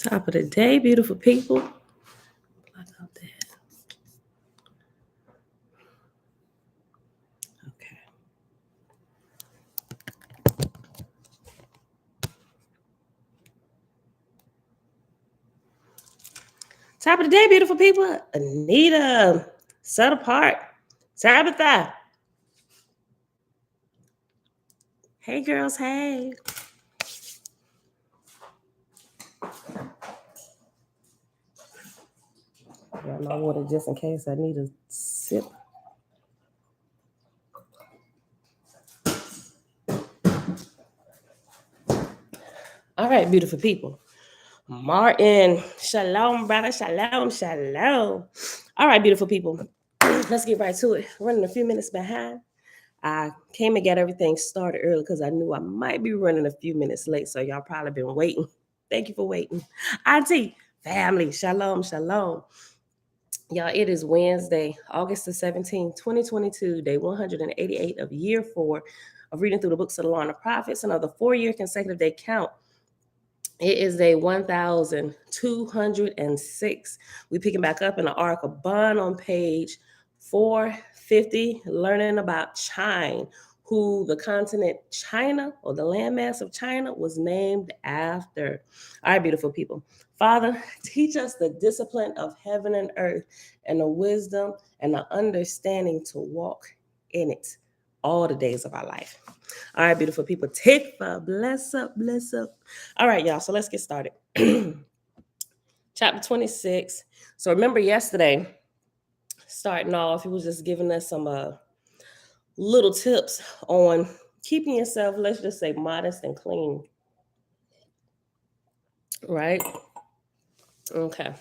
Top of the day, beautiful people. Block out that. Okay. Top of the day, beautiful people. Anita, set apart. Tabitha. Hey, girls. Hey. Got my water just in case I need a sip. All right, beautiful people. Martin, shalom, brother. Shalom, shalom. All right, beautiful people. Let's get right to it. Running a few minutes behind. I came and got everything started early because I knew I might be running a few minutes late. So y'all probably been waiting. Thank you for waiting. Auntie, family, shalom, shalom. Y'all, it is Wednesday, August the 17th, 2022, day 188 of year 4 of reading through the books of the Law and the Prophets, another 4-year consecutive day count. It is day 1206. We picking back up in the Ark of Bond on page 450, learning about China, who the continent China or the landmass of China was named after. All right, beautiful people. Father, teach us the discipline of heaven and earth and the wisdom and the understanding to walk in it all the days of our life. All right, beautiful people. Tikva, bless up, bless up. All right, y'all. So let's get started. Chapter 26. So remember yesterday, starting off, he was just giving us some little tips on keeping yourself, let's just say, modest and clean. Right? Okay.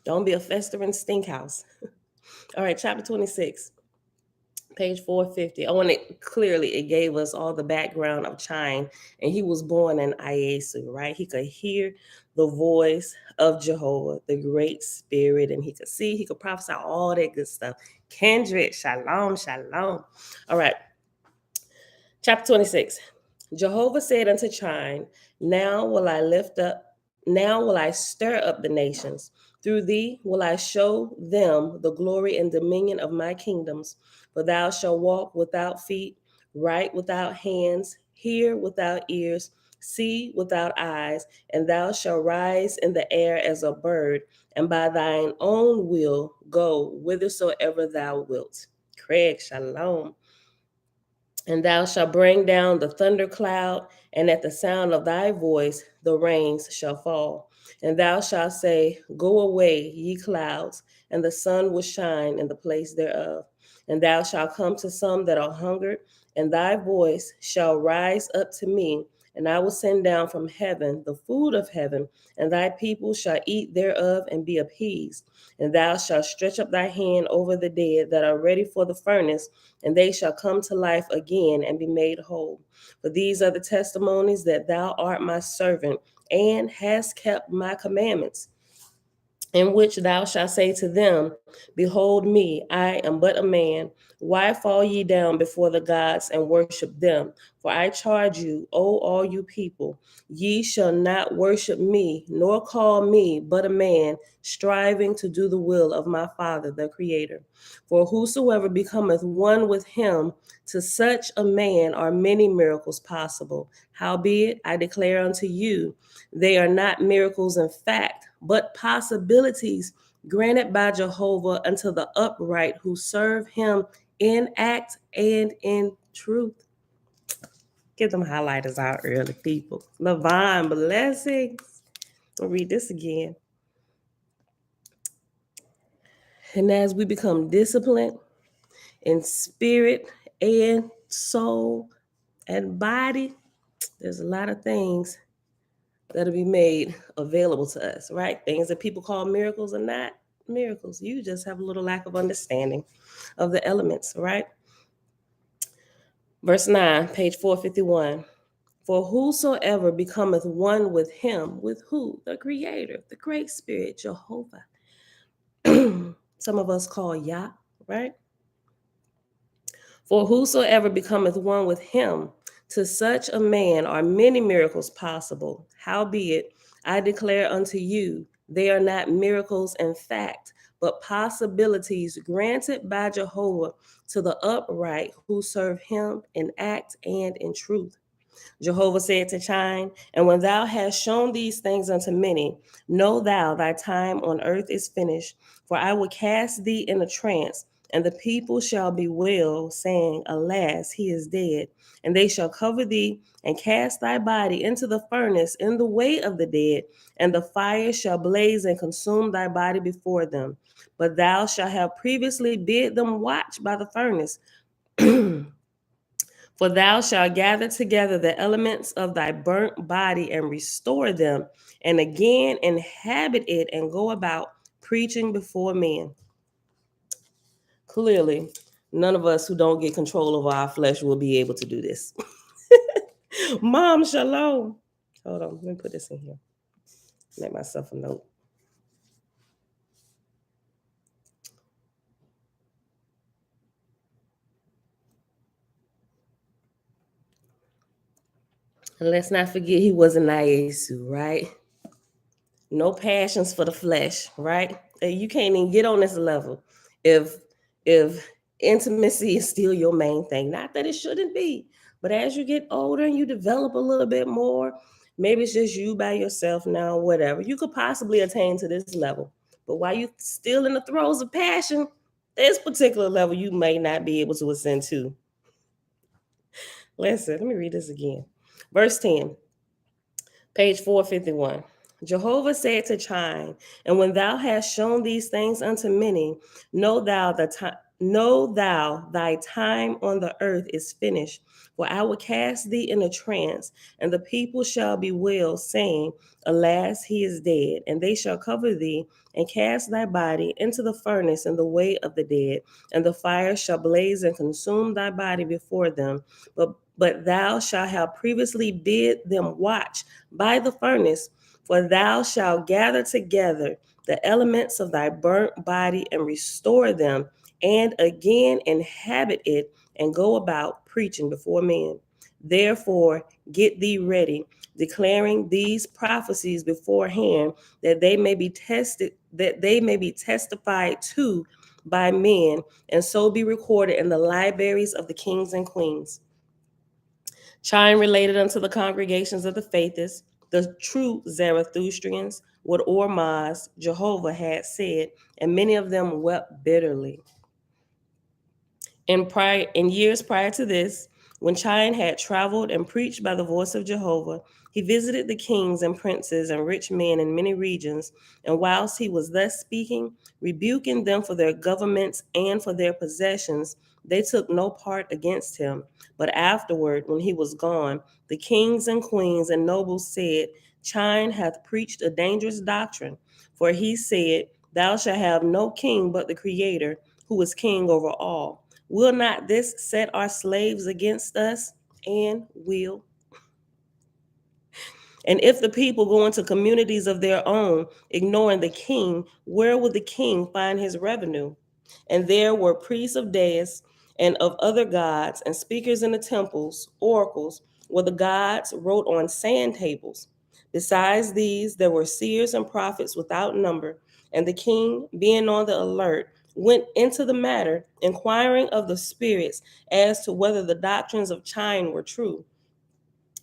Don't be a festering stink house. All right, chapter 26. Page 450. Oh, and it gave us all the background of Chine, and he was born in Iesu, right? He could hear the voice of Jehovah, the great spirit, and he could see, he could prophesy, all that good stuff. Kindred, shalom, shalom. All right. Chapter 26. Jehovah said unto Chine, now will I stir up the nations. Through thee will I show them the glory and dominion of my kingdoms. For thou shalt walk without feet, write without hands, hear without ears, see without eyes, and thou shalt rise in the air as a bird, and by thine own will go whithersoever thou wilt. Craig, shalom. And thou shalt bring down the thundercloud, and at the sound of thy voice the rains shall fall. And thou shalt say, go away, ye clouds, and the sun will shine in the place thereof. And thou shalt come to some that are hungered, and thy voice shall rise up to me, and I will send down from heaven the food of heaven, and thy people shall eat thereof and be appeased. And thou shalt stretch up thy hand over the dead that are ready for the furnace, and they shall come to life again and be made whole. For these are the testimonies that thou art my servant, and hast kept my commandments, in which thou shalt say to them, behold me, I am but a man. Why fall ye down before the gods and worship them? For I charge you, O all you people, ye shall not worship me, nor call me but a man, striving to do the will of my Father, the Creator. For whosoever becometh one with him, to such a man are many miracles possible. Howbeit, I declare unto you, they are not miracles in fact, but possibilities granted by Jehovah unto the upright who serve him in act and in truth. Get them highlighters out early, people. Levon, blessings. I'll read this again. And as we become disciplined in spirit and soul and body, there's a lot of things that'll be made available to us, right? Things that people call miracles are not miracles. You just have a little lack of understanding of the elements, right? Verse 9, page 451. For whosoever becometh one with him, with who? The Creator, the Great Spirit, Jehovah. Some of us call Yah, right? For whosoever becometh one with him, to such a man are many miracles possible. Howbeit, I declare unto you, they are not miracles in fact, but possibilities granted by Jehovah to the upright who serve him in act and in truth. Jehovah said to Chine, and when thou hast shown these things unto many, know thou thy time on earth is finished. For I will cast thee in a trance, and the people shall bewail, saying, Alas, he is dead. And they shall cover thee, and cast thy body into the furnace in the way of the dead, and the fire shall blaze and consume thy body before them. But thou shalt have previously bid them watch by the furnace. For thou shalt gather together the elements of thy burnt body and restore them, and again inhabit it and go about preaching before men. Clearly, none of us who don't get control over our flesh will be able to do this. Mom, shalom. Hold on, let me put this in here. Make myself a note. And let's not forget he was a Nyesu, right? No passions for the flesh, right? You can't even get on this level if intimacy is still your main thing. Not that it shouldn't be, but as you get older and you develop a little bit more, maybe it's just you by yourself now, whatever. You could possibly attain to this level. But while you're still in the throes of passion, this particular level you may not be able to ascend to. Listen, let me read this again. Verse 10. Page 451. Jehovah said to Chine, and when thou hast shown these things unto many, know thou thy time on the earth is finished. For I will cast thee in a trance, and the people shall bewail, saying, Alas, he is dead. And they shall cover thee, and cast thy body into the furnace in the way of the dead, and the fire shall blaze and consume thy body before them. But thou shalt have previously bid them watch by the furnace, for thou shalt gather together the elements of thy burnt body and restore them, and again inhabit it, and go about preaching before men. Therefore, get thee ready, declaring these prophecies beforehand, that they may be testified to by men, and so be recorded in the libraries of the kings and queens. Chime related unto the congregations of the Faithists, the true Zarathustrians, what Ormaz, Jehovah, had said, and many of them wept bitterly. In years prior to this, when Chine had traveled and preached by the voice of Jehovah, he visited the kings and princes and rich men in many regions, and whilst he was thus speaking, rebuking them for their governments and for their possessions, they took no part against him. But afterward, when he was gone, the kings and queens and nobles said, Chine hath preached a dangerous doctrine, for he said, Thou shalt have no king but the Creator, who is king over all. Will not this set our slaves against us? And will. And if the people go into communities of their own, ignoring the king, where will the king find his revenue? And there were priests of deists and of other gods, and speakers in the temples, oracles, where the gods wrote on sand tables. Besides these, there were seers and prophets without number, and the king, being on the alert, went into the matter, inquiring of the spirits as to whether the doctrines of Chine were true.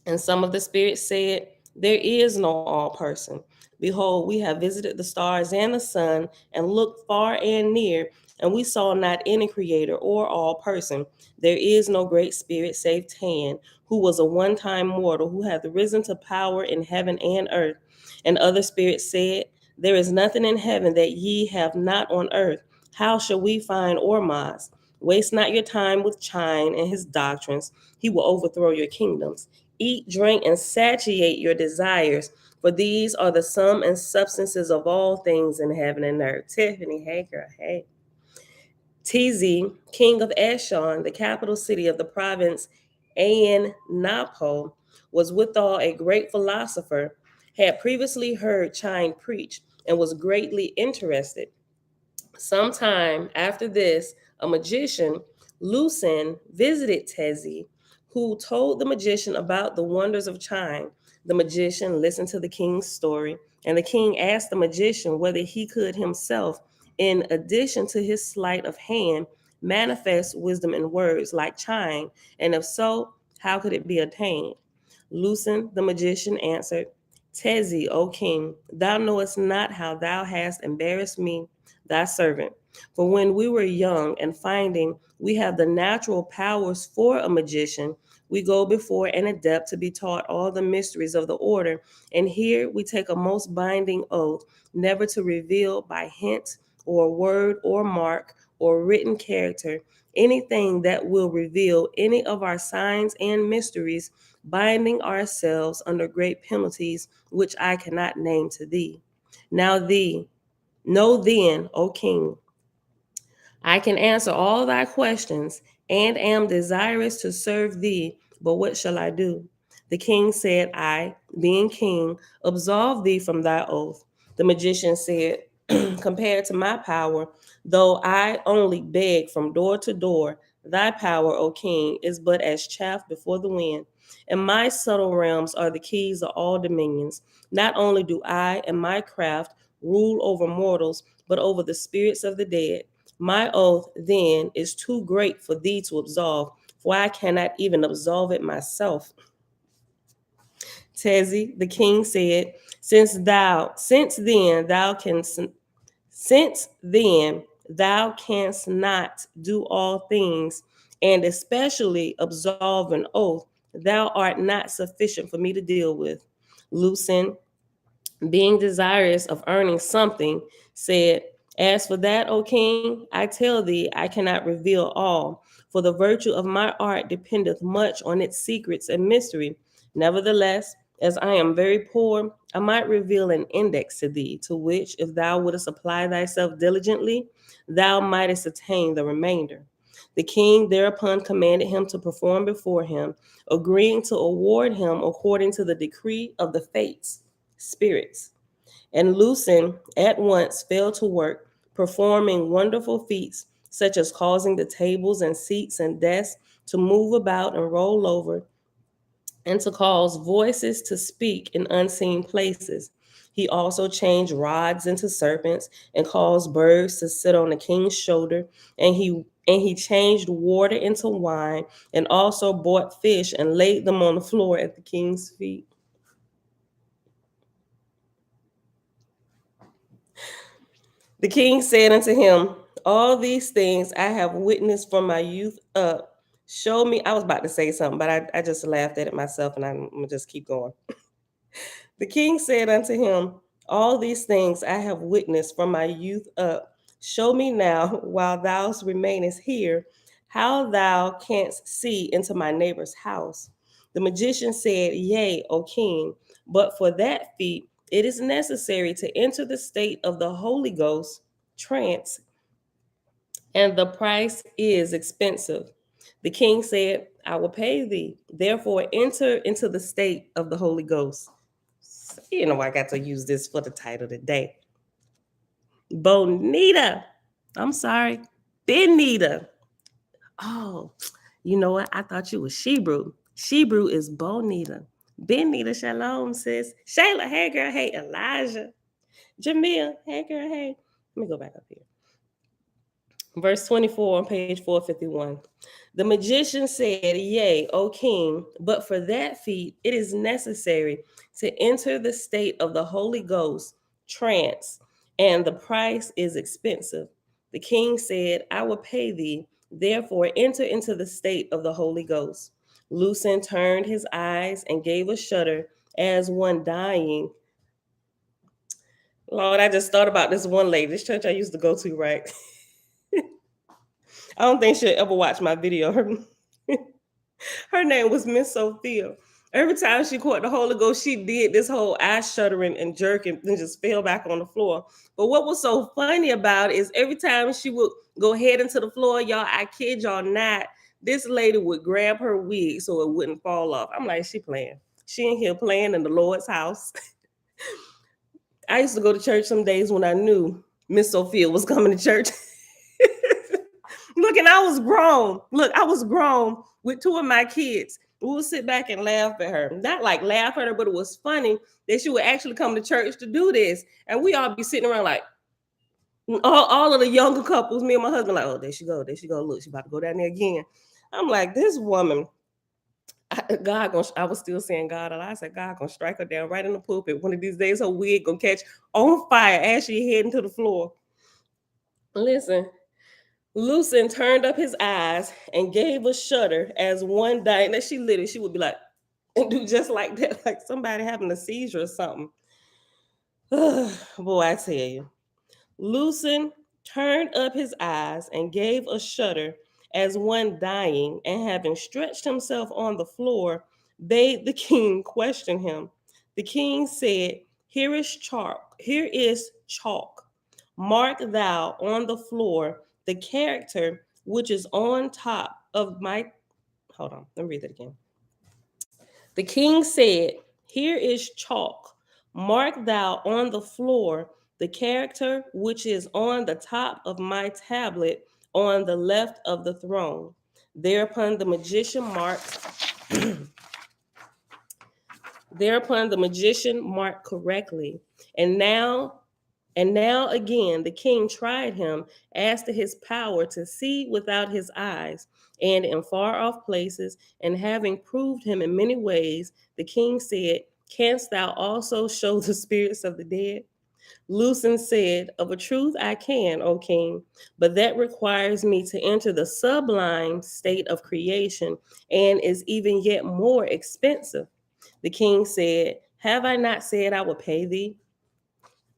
And some of the spirits said, There is no all person. Behold, we have visited the stars and the sun, and looked far and near, and we saw not any creator or all person. There is no great spirit save Tan, who was a one-time mortal, who hath risen to power in heaven and earth. And other spirits said, There is nothing in heaven that ye have not on earth. How shall we find Ormaz? Waste not your time with Chine and his doctrines. He will overthrow your kingdoms. Eat, drink, and satiate your desires, for these are the sum and substances of all things in heaven and earth. Tiffany, hey girl, hey. Tizi, king of Eshon, the capital city of the province Ain Napo, was withal a great philosopher, had previously heard Chine preach, and was greatly interested. Sometime after this, a magician, Lucin, visited Tezi, who told the magician about the wonders of Chine. The magician listened to the king's story, and the king asked the magician whether he could himself, in addition to his sleight of hand, manifest wisdom in words like chime, and if so, how could it be attained? Lucen, the magician, answered, Tezi, O king, thou knowest not how thou hast embarrassed me, thy servant. For when we were young, and finding we have the natural powers for a magician, we go before an adept to be taught all the mysteries of the order, and here we take a most binding oath never to reveal by hint or word or mark or written character anything that will reveal any of our signs and mysteries, binding ourselves under great penalties which I cannot name to thee. Now know then, O king, I can answer all thy questions and am desirous to serve thee, but what shall I do? The king said, I, being king, absolve thee from thy oath. The magician said, compared to my power, though I only beg from door to door, thy power, O king, is but as chaff before the wind. And my subtle realms are the keys of all dominions. Not only do I and my craft rule over mortals, but over the spirits of the dead. My oath, then, is too great for thee to absolve, for I cannot even absolve it myself. Tezi, the king said, since then thou canst not do all things, and especially absolve an oath, thou art not sufficient for me to deal with. Lucen, being desirous of earning something, said, As for that, O king, I tell thee I cannot reveal all, for the virtue of my art dependeth much on its secrets and mystery. Nevertheless, as I am very poor, I might reveal an index to thee, to which, if thou wouldest apply thyself diligently, thou mightest attain the remainder. The king thereupon commanded him to perform before him, agreeing to award him according to the decree of the fates, spirits. And Lucen at once fell to work, performing wonderful feats, such as causing the tables and seats and desks to move about and roll over, and to cause voices to speak in unseen places. He also changed rods into serpents and caused birds to sit on the king's shoulder, and he changed water into wine, and also bought fish and laid them on the floor at the king's feet. The king said unto him, All these things I have witnessed from my youth up. Show me. I was about to say something, but I just laughed at it myself, and I'm going to just keep going. The king said unto him, All these things I have witnessed from my youth up. Show me now, while thou remainest here, how thou canst see into my neighbor's house. The magician said, Yea, O king, but for that feat it is necessary to enter the state of the Holy Ghost, trance, and the price is expensive. The king said, I will pay thee. Therefore, enter into the state of the Holy Ghost. You know, I got to use this for the title today. Bonita. I'm sorry. Benita. Oh, you know what? I thought you was Shebrew. Shebrew is Bonita. Benita, shalom, sis. Shayla, hey girl, hey Elijah. Jamil, hey girl, hey. Let me go back up here. Verse 24 on page 451. The magician said, Yea, O king, but for that feat it is necessary to enter the state of the Holy Ghost, trance, and the price is expensive. The king said, I will pay thee, therefore enter into the state of the Holy Ghost. Lucen turned his eyes and gave a shudder as one dying. Lord, I just thought about this one lady, this church I used to go to, right? I don't think she'll ever watch my video. Her name was Miss Sophia. Every time she caught the Holy Ghost, she did this whole eye shuddering and jerking and just fell back on the floor. But what was so funny about it is every time she would go head into the floor, y'all, I kid y'all not, this lady would grab her wig so it wouldn't fall off. I'm like, she playing. She in here playing in the Lord's house. I used to go to church some days when I knew Miss Sophia was coming to church. Look, and I was grown. Look, I was grown with two of my kids. We would sit back and laugh at her. Not like laugh at her, but it was funny that she would actually come to church to do this. And we all be sitting around like, all of the younger couples, me and my husband, like, oh, there she go. Look, she about to go down there again. I'm like, this woman, I was still saying God a lot. I said, God gonna strike her down right in the pulpit. One of these days, her wig gonna catch on fire as she heading to the floor. Listen, Lucen turned up his eyes and gave a shudder as one dying. That she would be like, and do just like that, like somebody having a seizure or something. Boy, I tell you. Lucen turned up his eyes and gave a shudder as one dying, and having stretched himself on the floor, bade the king question him. The king said, Here is chalk. Here is chalk. Mark thou on the floor the character which is on top of my. Hold on, let me read that again. The king said, Here is chalk. Mark thou on the floor the character which is on the top of my tablet on the left of the throne. Thereupon the magician marked correctly. And now again the king tried him as to his power to see without his eyes and in far off places, and having proved him in many ways, the king said, Canst thou also show the spirits of the dead? Lucen said, Of a truth I can, O king, but that requires me to enter the sublime state of creation and is even yet more expensive. The king said, Have I not said I will pay thee?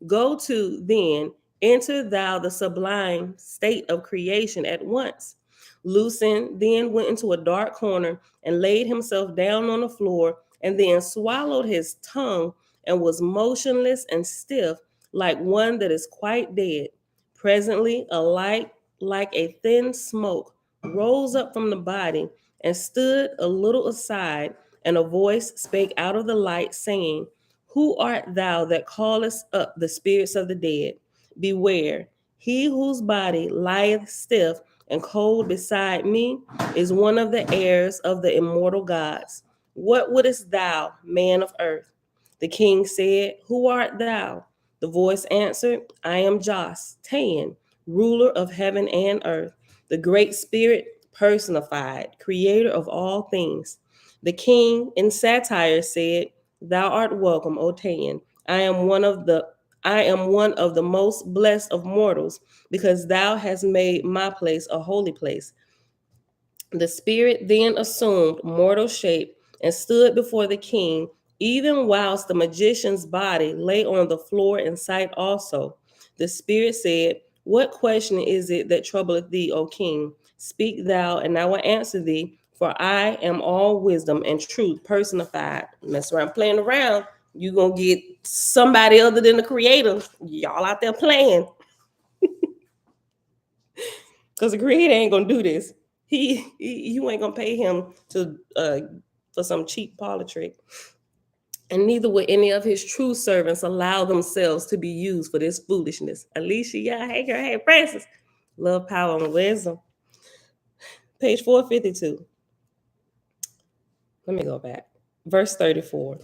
Go to, then, enter thou the sublime state of creation at once. Lucen then went into a dark corner and laid himself down on the floor, and then swallowed his tongue and was motionless and stiff, like one that is quite dead. Presently, a light like a thin smoke rose up from the body and stood a little aside, and a voice spake out of the light, saying, Who art thou that callest up the spirits of the dead? Beware, he whose body lieth stiff and cold beside me is one of the heirs of the immortal gods. What wouldest thou, man of earth? The king said, Who art thou? The voice answered, I am Jos, Tan, ruler of heaven and earth, the great spirit personified, creator of all things. The king in satire said, Thou art welcome, O Tan. I am one of the most blessed of mortals, because thou hast made my place a holy place. The spirit then assumed mortal shape and stood before the king, even whilst the magician's body lay on the floor in sight also. The spirit said, What question is it that troubleth thee, O king? Speak thou, and I will answer thee, for I am all wisdom and truth personified. Mess around playing around, you gonna get somebody other than the creator. Y'all out there playing. Because the creator ain't gonna do this. You ain't gonna pay him to for some cheap parlor trick. And neither would any of his true servants allow themselves to be used for this foolishness. Alicia, yeah, hey girl, hey Francis. Love, power, and wisdom. Page 452. Let me go back. Verse 34.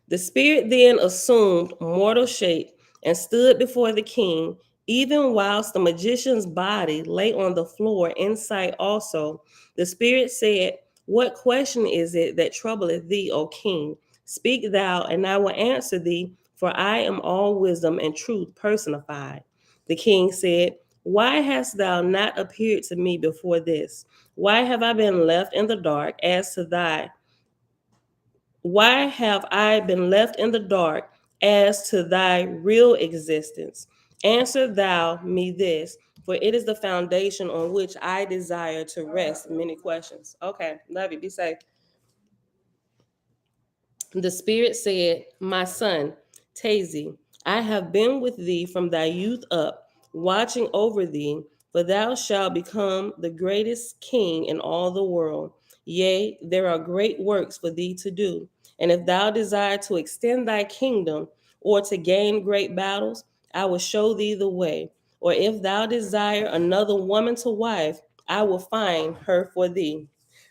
The spirit then assumed mortal shape and stood before the king, even whilst the magician's body lay on the floor in sight also. The spirit said, What question is it that troubleth thee, O king? Speak thou, and I will answer thee, for I am all wisdom and truth personified. The king said, Why hast thou not appeared to me before this? Why have I been left in the dark as to thy Why have I been left in the dark as to thy real existence? Answer thou me this, for it is the foundation on which I desire to rest many questions. Okay, love you. Be safe. The spirit said, My son, Tazi, I have been with thee from thy youth up, watching over thee, for thou shalt become the greatest king in all the world. Yea, there are great works for thee to do. And if thou desire to extend thy kingdom or to gain great battles, I will show thee the way. Or if thou desire another woman to wife, I will find her for thee.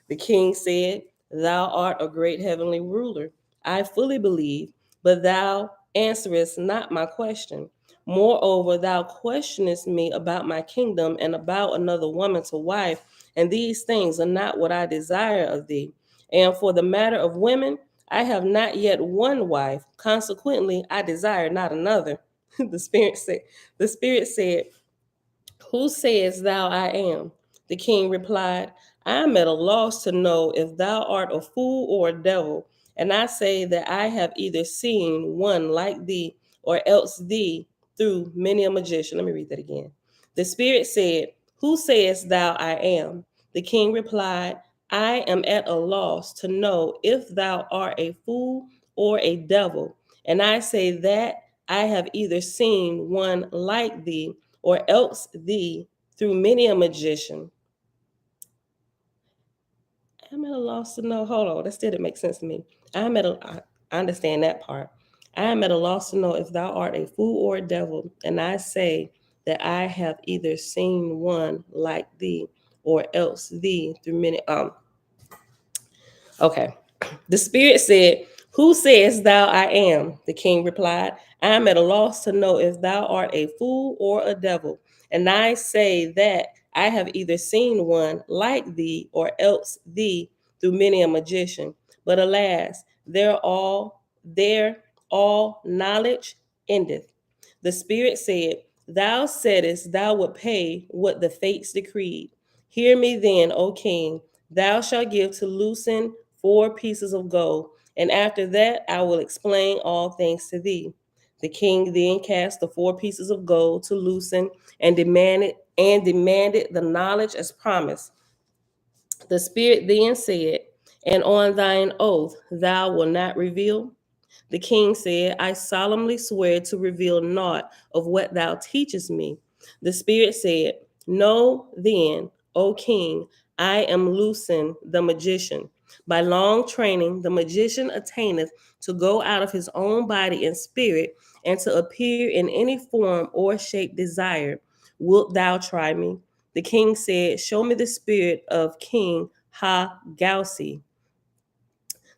The king said, Thou art a great heavenly ruler. I fully believe, but thou answerest not my question. Moreover, thou questionest me about my kingdom and about another woman to wife, and these things are not what I desire of thee. And for the matter of women, I have not yet one wife. Consequently, I desire not another. The Spirit said, who sayest thou I am? The king replied, I am at a loss to know if thou art a fool or a devil. And I say that I have either seen one like thee, or else thee through many a magician. Let me read that again. The Spirit said, who sayest thou I am? The king replied, I am at a loss to know if thou art a fool or a devil. And I say that I have either seen one like thee, or else thee through many a magician. I'm at a loss to know. Hold on, that still didn't make sense to me. I understand that part. I am at a loss to know if thou art a fool or a devil, and I say that I have either seen one like thee, or else thee through many. Okay. The Spirit said, who sayest thou I am? The king replied, I am at a loss to know if thou art a fool or a devil. And I say that I have either seen one like thee, or else thee through many a magician. But alas, their all knowledge endeth. The Spirit said, thou saidest thou would pay what the fates decreed. Hear me then, O king. Thou shalt give to Lucen 4 pieces of gold, and after that I will explain all things to thee. The king then cast the 4 pieces of gold to Lucen and demanded the knowledge as promised. The Spirit then said, and on thine oath thou wilt not reveal? The king said, I solemnly swear to reveal naught of what thou teachest me. The Spirit said, know then, O king, I am Lucen the magician. By long training, the magician attaineth to go out of his own body in spirit, and to appear in any form or shape desired. Wilt thou try me? The king said, show me the spirit of King Ha-Gausi.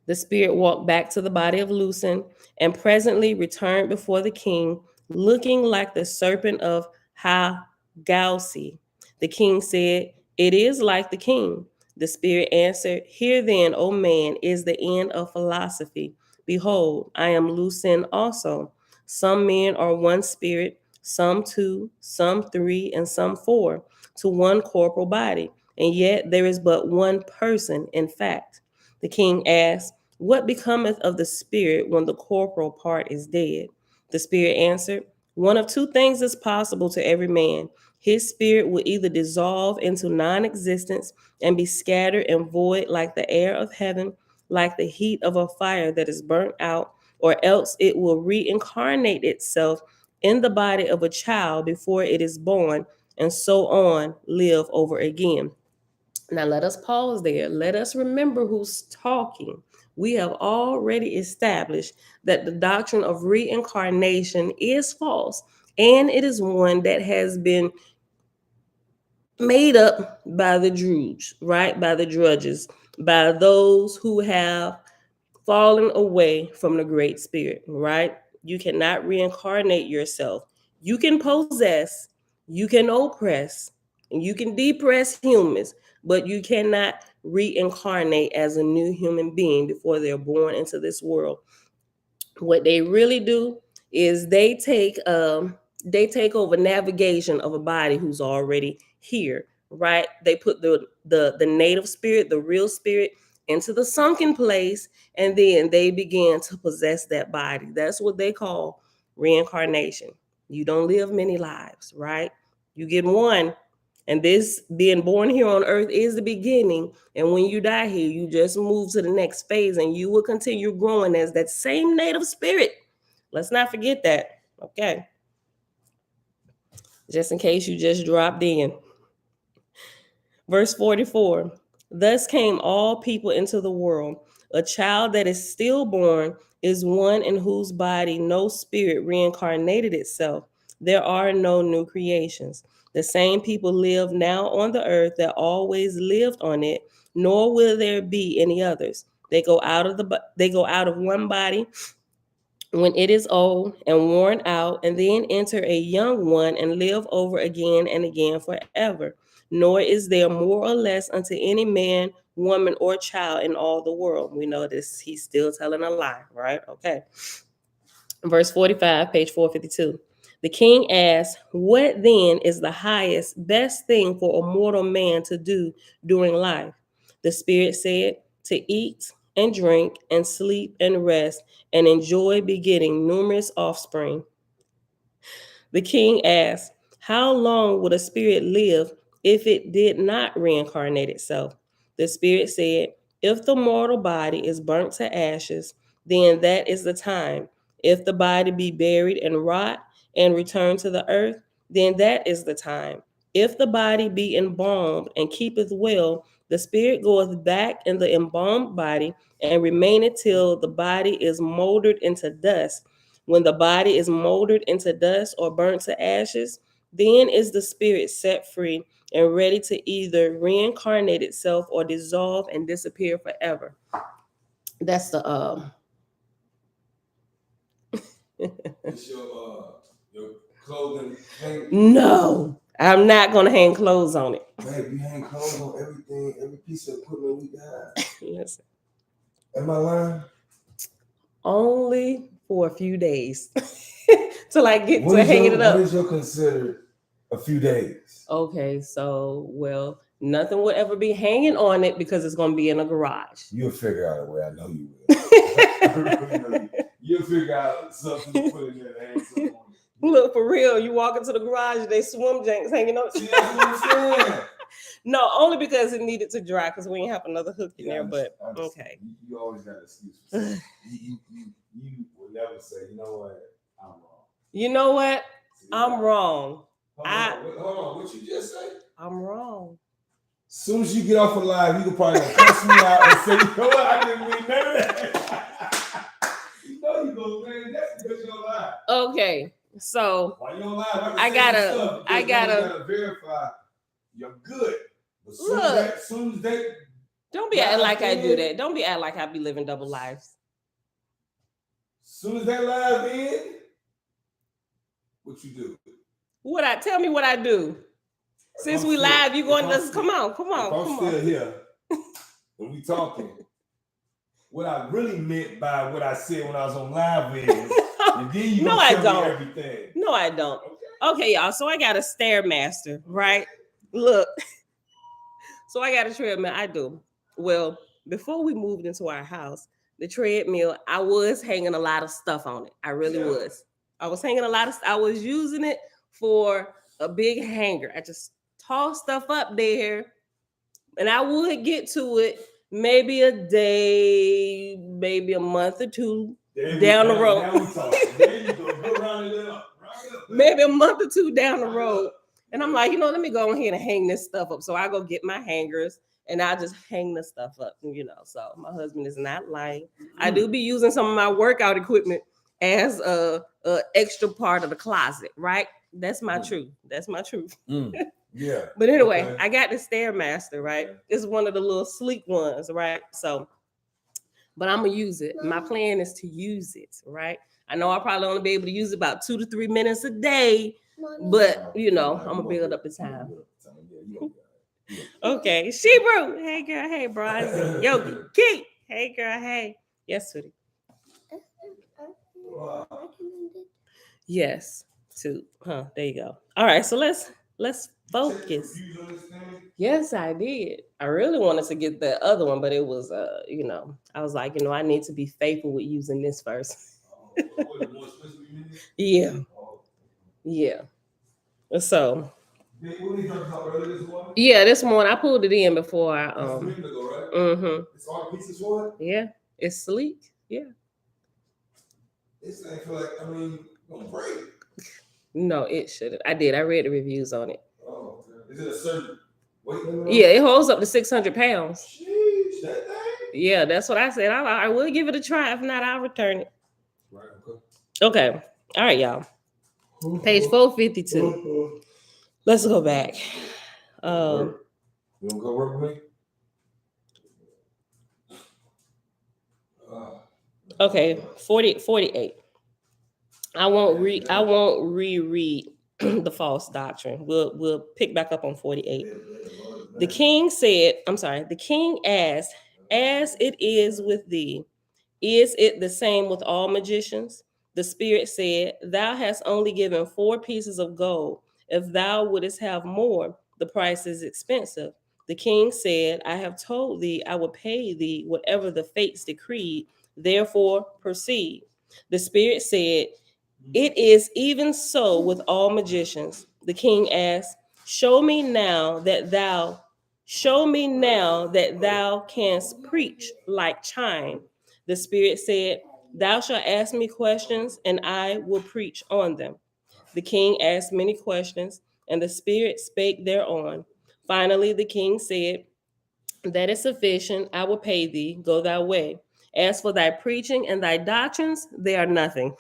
The spirit walked back to the body of Lucen, and presently returned before the king, looking like the serpent of Ha-Gausi. The king said, it is like the king. The spirit answered, here then, O man, is the end of philosophy. Behold, I am Lucen also. Some men are one spirit, some two, some three, and some four, to one corporal body, and yet there is but one person in fact. The king asked, what becometh of the spirit when the corporal part is dead? The spirit answered, one of two things is possible to every man. His spirit will either dissolve into non existence and be scattered and void like the air of heaven, like the heat of a fire that is burnt out, or else it will reincarnate itself in the body of a child before it is born, and so on, live over again. Now, let us pause there. Let us remember who's talking. We have already established that the doctrine of reincarnation is false, and it is one that has been made up by the Druge, right? By the drudges, by those who have fallen away from the Great Spirit, right? You cannot reincarnate yourself. You can possess, you can oppress, and you can depress humans, but you cannot reincarnate as a new human being before they're born into this world. What they really do is they take over navigation of a body who's already here, right? They put the native spirit, the real spirit, into the sunken place, and then they begin to possess that body. That's what they call reincarnation. You don't live many lives, right? You get one, and this being born here on earth is the beginning. And when you die here, you just move to the next phase, and you will continue growing as that same native spirit. Let's not forget that. Okay. Just in case you just dropped in. Verse 44. Thus came all people into the world. A child that is stillborn is one in whose body no spirit reincarnated itself, There are no new creations. The same people live now on the earth that always lived on it, nor will there be any others. They go out of one body when it is old and worn out, and then enter a young one and live over again and again forever. Nor is there more or less unto any man, woman, or child in all the world. We know this, he's still telling a lie, right? Okay. Verse 45, page 452. The king asked, what then is the highest, best thing for a mortal man to do during life? The spirit said, to eat and drink and sleep and rest and enjoy begetting numerous offspring. The king asked, how long would a spirit live if it did not reincarnate itself? The spirit said, if the mortal body is burnt to ashes, then that is the time. If the body be buried and rot and return to the earth, then that is the time. If the body be embalmed and keepeth well, the spirit goeth back in the embalmed body and remaineth till the body is molded into dust. When the body is molded into dust or burnt to ashes, then is the spirit set free and ready to either reincarnate itself or dissolve and disappear forever. That's the It's your clothing hang. No, I'm not gonna hang clothes on it. Babe, you hang clothes on everything, every piece of equipment we got. Listen. Am I lying? Only for a few days. Till I get to hanging it up. What is your considered a few days? Okay, so well, nothing will ever be hanging on it because it's gonna be in a garage. You'll figure out a way. I know you will. You'll figure out something to put in there to hang something on it. Look, for real, you walk into the garage, they swim janks hanging up. See, that's what I'm saying. No, only because it needed to dry because we ain't have another hook in there. But okay. You always got an excuse for something. You will never say, you know what, I'm wrong. You know what? See, I'm wrong. Hold on. What you just say? I'm wrong. As soon as you get off a live, you can probably cuss me out and say, you know what, I didn't mean none of that. You know you go, man. That's because you're live. Okay, so while you're live, I gotta verify you're good. But soon as they don't be acting like I do that. Don't be acting like I be living double lives. Soon as that live in, what you do? Tell me what I do. Since we live, you going to come on. If I'm still here and we talking, what I really meant by what I said when I was on live is, and then you tell me everything. No, I don't. Okay, y'all. So I got a Stairmaster, right? Look. So I got a treadmill. I do. Well, before we moved into our house, the treadmill, I was hanging a lot of stuff on it. I really was. I was hanging a lot of stuff. I was using it for a big hanger. I just toss stuff up there, and I would get to it maybe a day, maybe a month or two down the road. There you go. Go round it up. Maybe a month or two down the road. And I'm like, let me go ahead and hang this stuff up. So I go get my hangers and I just hang the stuff up, So my husband is not lying. I do be using some of my workout equipment as a extra part of the closet, right? That's my truth. That's my truth. Yeah. But anyway, I got the Stairmaster, right? It's one of the little sleek ones, right? So, but I'm gonna use it. My plan is to use it, right? I know I'll probably only be able to use it about 2 to 3 minutes a day, but I'm gonna build up the time. Okay, Shebrew. Hey girl, hey Bronzy. Yo, Key. Hey girl, hey. Yes, sweetie. Yes. There you go. All right, so let's focus. Yes, I did. I really wanted to get the other one, but it was I was like, I need to be faithful with using this first. Yeah. So this morning I pulled it in before I It's all the pieces for it? Yeah, it's sleek. Yeah. This ain't feel like gonna break. No, it shouldn't. I read the reviews on it. Oh, okay. Is it a certain weight limit? Yeah, it holds up to 600 pounds. Jeez, that thing? Yeah, that's what I said. I will give it a try. If not, I'll return it. Right, Okay. All right, y'all. Page 452. Let's go back. You don't go work with me? Okay, 48. I won't reread the false doctrine. We'll pick back up on 48. The king asked, as it is with thee, is it the same with all magicians? The spirit said, thou hast only given 4 pieces of gold. If thou wouldest have more, the price is expensive. The king said, I have told thee I will pay thee whatever the fates decreed. Therefore, proceed. The spirit said, it is even so with all magicians. The king asked, show me now that thou canst preach like chime. The spirit said, thou shalt ask me questions, and I will preach on them. The king asked many questions, and the spirit spake thereon. Finally, the king said, that is sufficient, I will pay thee, go thy way. As for thy preaching and thy doctrines, they are nothing.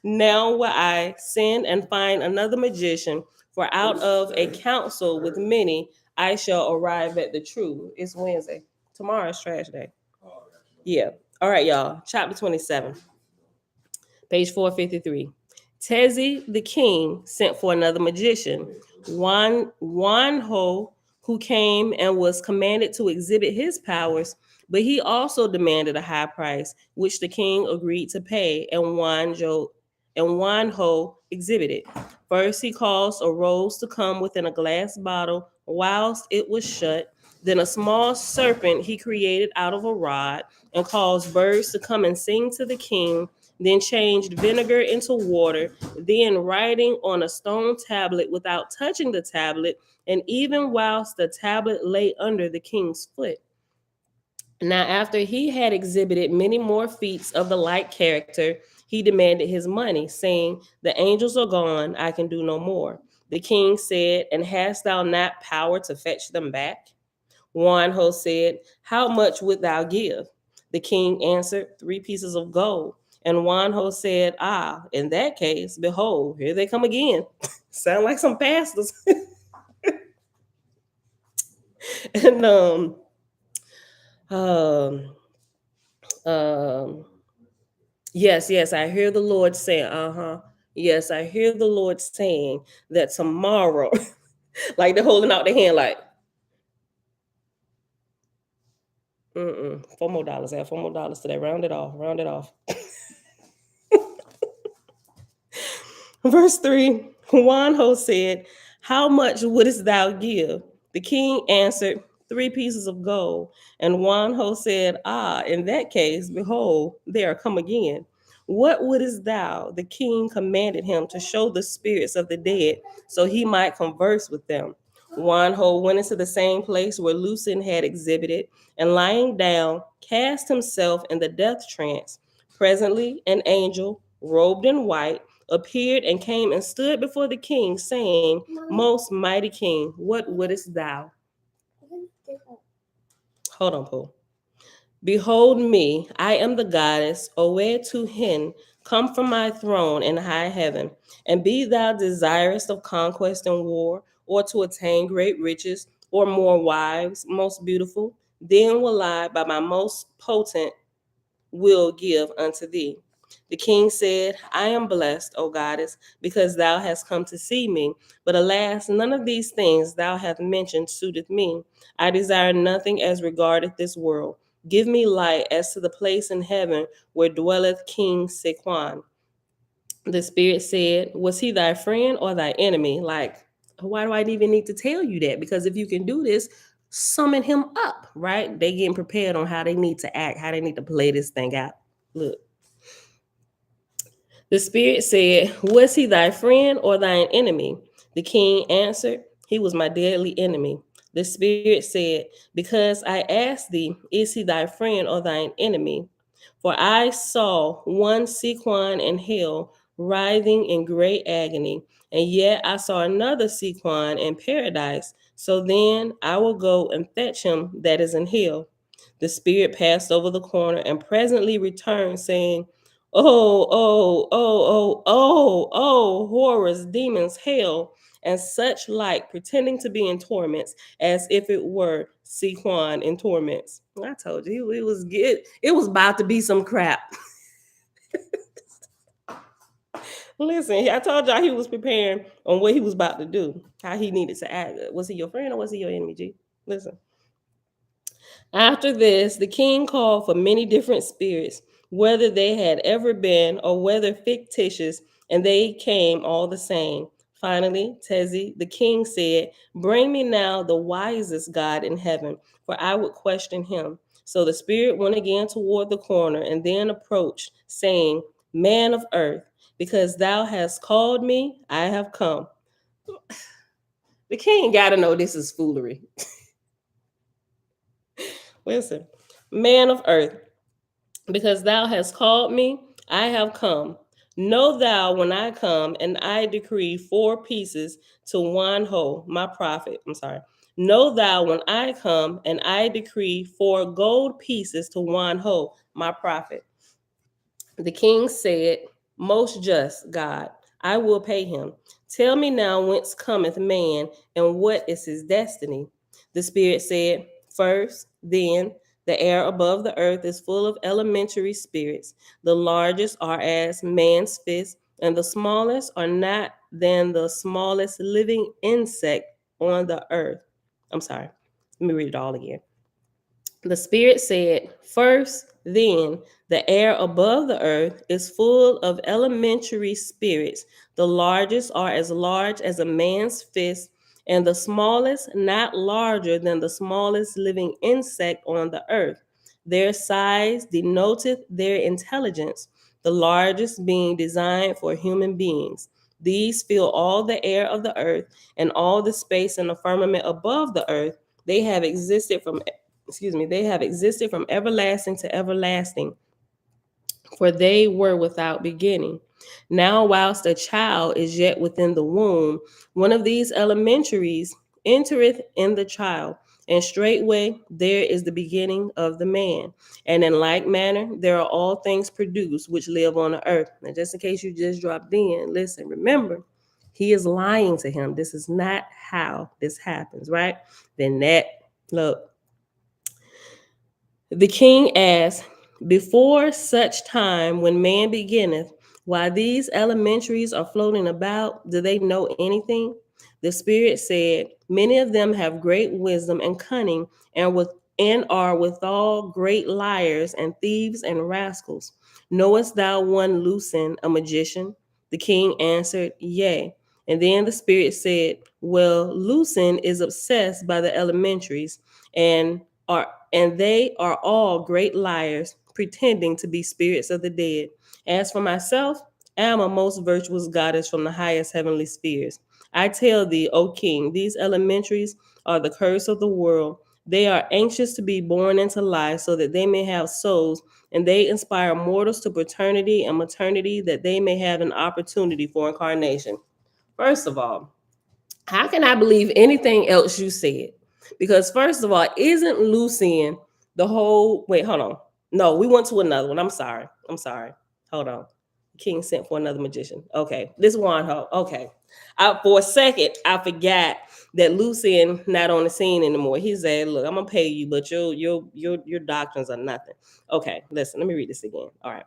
Now will I send and find another magician, for out of a council with many, I shall arrive at the truth. It's Wednesday. Tomorrow is trash day. Yeah. All right, y'all. Chapter 27. Page 453. Tezi the king sent for another magician, Wanho, who came and was commanded to exhibit his powers, but he also demanded a high price, which the king agreed to pay, and Wanho exhibited. First, he caused a rose to come within a glass bottle whilst it was shut. Then a small serpent he created out of a rod, and caused birds to come and sing to the king. Then changed vinegar into water, then writing on a stone tablet without touching the tablet, and even whilst the tablet lay under the king's foot. Now, after he had exhibited many more feats of the like character, he demanded his money, saying, the angels are gone, I can do no more. The king said, and hast thou not power to fetch them back? Wanho said, how much wilt thou give? The king answered, 3 pieces of gold. And Wanho said, in that case, behold, here they come again. Sound like some pastors. And yes, I hear the Lord saying, yes, I hear the Lord saying that tomorrow, like they're holding out their hand, like, $4 more. I have $4 more today. Round it off. Verse 3, Wanho said, how much wouldest thou give? The king answered, 3 pieces of gold. And Wanho said, in that case, behold, they are come again. What wouldest thou? The king commanded him to show the spirits of the dead, so he might converse with them. Wanho went into the same place where Lucin had exhibited, and lying down, cast himself in the death trance. Presently, an angel, robed in white, appeared and came and stood before the king, saying, most mighty king, what wouldest thou? Hold on, Paul. Behold me, I am the goddess OAHSPE, come from my throne in high heaven, and be thou desirous of conquest and war, or to attain great riches, or more wives, most beautiful, then will I, by my most potent will give unto thee. The king said, I am blessed, O goddess, because thou hast come to see me. But alas, none of these things thou hast mentioned suiteth me. I desire nothing as regardeth this world. Give me light as to the place in heaven where dwelleth King Sequan. The spirit said, was he thy friend or thy enemy? Like, why do I even need to tell you that? Because if you can do this, summon him up, right? They getting prepared on how they need to act, how they need to play this thing out. Look. The spirit said, was he thy friend or thine enemy? The king answered, he was my deadly enemy. The spirit said, because I asked thee, is he thy friend or thine enemy? For I saw one Sequan in hell, writhing in great agony, and yet I saw another Sequan in paradise. So then I will go and fetch him that is in hell. The spirit passed over the corner and presently returned, saying, Horrors, demons, hell, and such like, pretending to be in torments, as if it were Sequan in torments. I told you it was good. It was about to be some crap. Listen, I told y'all he was preparing on what he was about to do, how he needed to act. Was he your friend or was he your enemy, G? Listen. After this, the king called for many different spirits, whether they had ever been or whether fictitious, and they came all the same. Finally, Tezi, the king, said, "Bring me now the wisest God in heaven, for I would question him." So the spirit went again toward the corner and then approached, saying, "Man of earth, because thou hast called me, I have come." The king got to know this is foolery. Listen, man of earth, because thou hast called me, I have come. Know thou when I come, and I decree 4 pieces to one whole, my prophet. I'm sorry. Know thou when I come, and I decree 4 gold pieces to one whole, my prophet. The king said, "Most just God, I will pay him. Tell me now whence cometh man, and what is his destiny?" The spirit said, "First, then, the air above the earth is full of elementary spirits. The largest are as man's fist, and the smallest are not than the smallest living insect on the earth." I'm sorry. Let me read it all again. The Spirit said, "First, then, the air above the earth is full of elementary spirits. The largest are as large as a man's fist, and the smallest not larger than the smallest living insect on the earth. Their size denoteth their intelligence, the largest being designed for human beings. These fill all the air of the earth and all the space in the firmament above the earth. They have existed from they have existed from everlasting to everlasting, for they were without beginning. Now, whilst a child is yet within the womb, one of these elementaries entereth in the child, and straightway there is the beginning of the man. And in like manner, there are all things produced which live on the earth." Now, just in case you just dropped in, listen, remember, he is lying to him. This is not how this happens, right? Then look, the king asked, "Before such time when man beginneth, while these elementaries are floating about, do they know anything?" The spirit said, "Many of them have great wisdom and cunning, and are withal great liars and thieves and rascals. Knowest thou one Lucin, a magician?" The king answered, "Yea." And then the spirit said, "Well, Lucin is obsessed by the elementaries, and are and they are all great liars, pretending to be spirits of the dead. As for myself, I am a most virtuous goddess from the highest heavenly spheres. I tell thee, O king, these elementaries are the curse of the world. They are anxious to be born into life so that they may have souls, and they inspire mortals to paternity and maternity that they may have an opportunity for incarnation." First of all, how can I believe anything else you said? Because first of all, isn't Lucian the whole? Wait, hold on. No, we went to another one. I'm sorry. I'm sorry. Hold on. King sent for another magician. Okay, this one. Okay, for a second I forgot that Lucian not on the scene anymore. He said, "Look, I'm gonna pay you, but your doctrines are nothing." Okay, listen. Let me read this again. All right.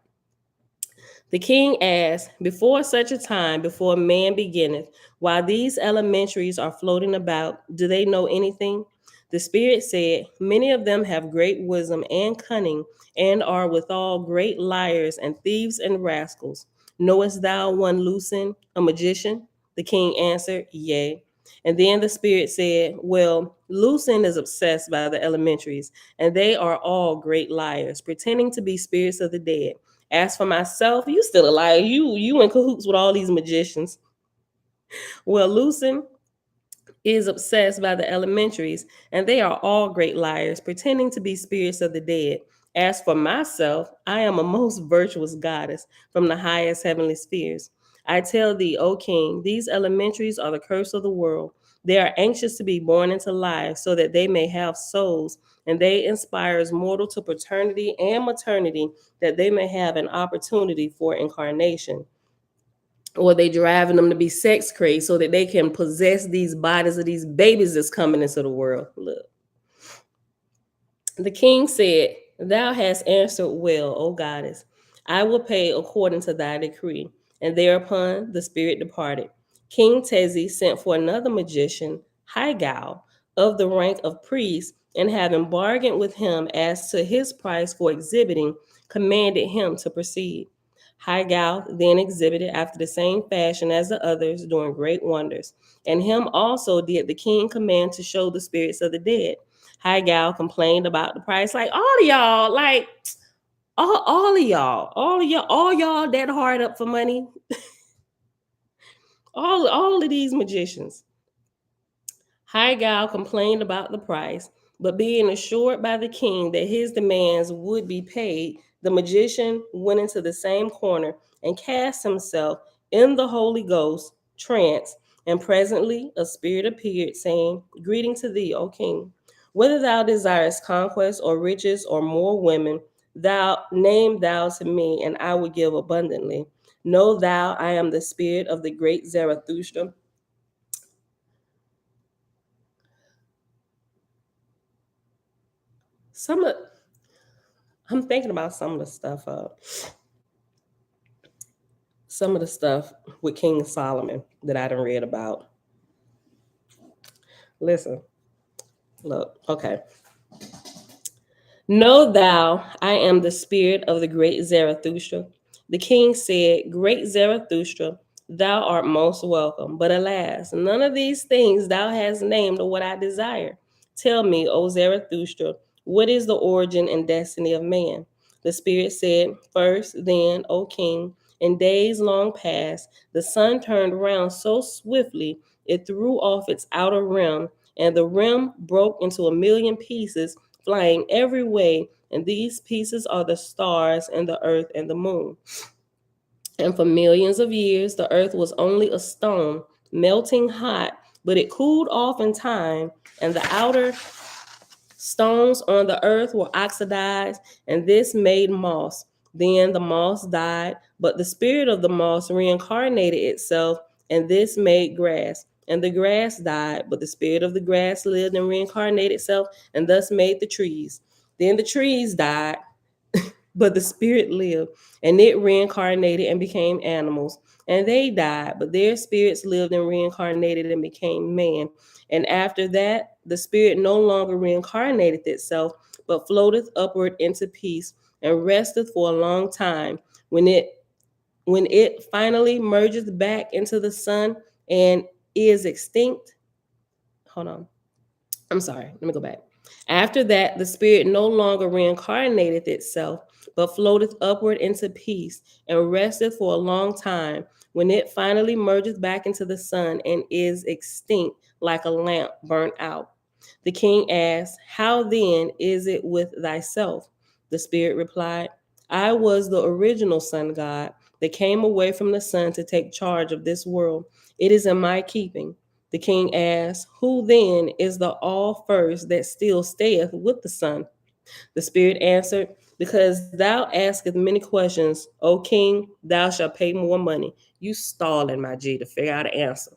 The king asked, "Before such a time, before man beginneth, while these elementaries are floating about, do they know anything?" The spirit said, "Many of them have great wisdom and cunning, and are withal great liars and thieves and rascals. Knowest thou one Lucin, a magician?" The king answered, "Yea." And then the spirit said, "Well, Lucin is obsessed by the elementaries, and they are all great liars, pretending to be spirits of the dead. As for myself, you still a liar. You in cahoots with all these magicians. Well, Lucin is obsessed by the elementaries, and they are all great liars, pretending to be spirits of the dead. As for myself, I am a most virtuous goddess from the highest heavenly spheres. I tell thee, O king, these elementaries are the curse of the world. They are anxious to be born into life so that they may have souls, and they inspires mortal to paternity and maternity that they may have an opportunity for incarnation. Or they driving them to be sex crazy so that they can possess these bodies of these babies that's coming into the world. Look. The king said, "Thou hast answered well, O goddess. I will pay according to thy decree." And thereupon the spirit departed. King Tezi sent for another magician, Hygao, of the rank of priest, and having bargained with him as to his price for exhibiting, commanded him to proceed. Hygao then exhibited after the same fashion as the others, doing great wonders. And him also did the king command to show the spirits of the dead. Hygao complained about the price. Like all of y'all, like all y'all that hard up for money. all of these magicians. Hygao complained about the price, but being assured by the king that his demands would be paid, the magician went into the same corner and cast himself in the Holy Ghost trance. And presently a spirit appeared, saying, "Greeting to thee, O king. Whether thou desirest conquest or riches or more women, thou name thou to me, and I will give abundantly. Know thou I am the spirit of the great Zarathustra." Some of I'm thinking about some of the stuff with King Solomon that I done read about. Listen, look, okay. "Know thou, I am the spirit of the great Zarathustra." The king said, "Great Zarathustra, thou art most welcome. But alas, none of these things thou hast named or what I desire. Tell me, O Zarathustra, what is the origin and destiny of man?" The spirit said, "First, then, O king, in days long past, the sun turned round so swiftly it threw off its outer rim, and the rim broke into a million pieces, flying every way, and these pieces are the stars and the earth and the moon. And for millions of years, the earth was only a stone, melting hot, but it cooled off in time, and the outer stones on the earth were oxidized, and this made moss. Then the moss died, but the spirit of the moss reincarnated itself, and this made grass. And the grass died, but the spirit of the grass lived and reincarnated itself, and thus made the trees. Then the trees died, but the spirit lived, and it reincarnated and became animals. And they died, but their spirits lived and reincarnated and became man. And after that, the spirit no longer reincarnated itself, but floateth upward into peace and resteth for a long time. When it finally merges back into the sun and is extinct. Hold on. I'm sorry, let me go back. After that, the spirit no longer reincarnated itself, but floateth upward into peace and resteth for a long time, when it finally merges back into the sun and is extinct like a lamp burnt out. The king asked, "How then is it with thyself?" The spirit replied, "I was the original sun god that came away from the sun to take charge of this world. It is in my keeping." The king asked, "Who then is the all first that still stayeth with the sun?" The spirit answered, "Because thou askest many questions, O king, thou shalt pay more money." You stalling, my G, to figure out an answer.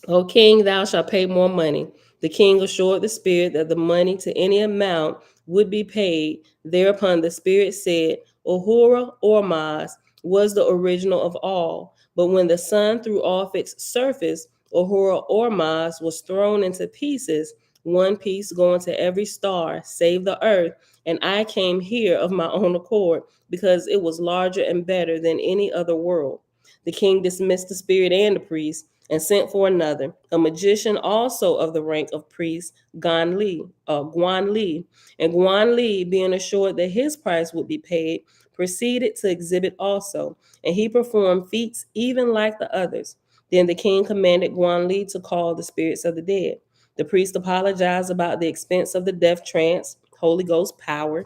"O king, thou shalt pay more money." The king assured the spirit that the money to any amount would be paid. Thereupon the spirit said, "Ahura Ormazd was the original of all. But when the sun threw off its surface, Ahura Ormazd was thrown into pieces, one piece going to every star, save the earth. And I came here of my own accord, because it was larger and better than any other world." The king dismissed the spirit and the priest and sent for another, a magician also of the rank of priest, Guan Li. And Guan Li, being assured that his price would be paid, proceeded to exhibit also, and he performed feats even like the others. Then the king commanded Guan Li to call the spirits of the dead. The priest apologized about the expense of the death trance, Holy Ghost power.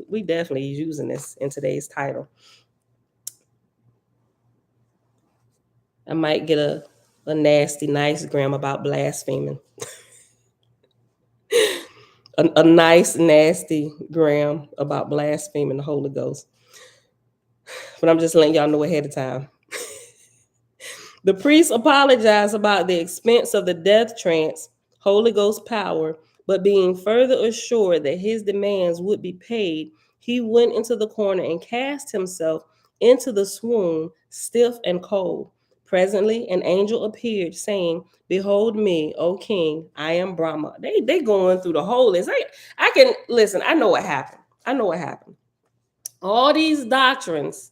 We definitely using this in today's title. I might get a a nasty, nice gram about blaspheming. A nice, nasty gram about blaspheming the Holy Ghost. But I'm just letting y'all know ahead of time. The priest apologized about the expense of the death trance, Holy Ghost power, but being further assured that his demands would be paid, he went into the corner and cast himself into the swoon, stiff and cold. Presently, an angel appeared, saying, "Behold me, O king, I am Brahma." They going through the whole list. I can listen. I know what happened. I know what happened. All these doctrines,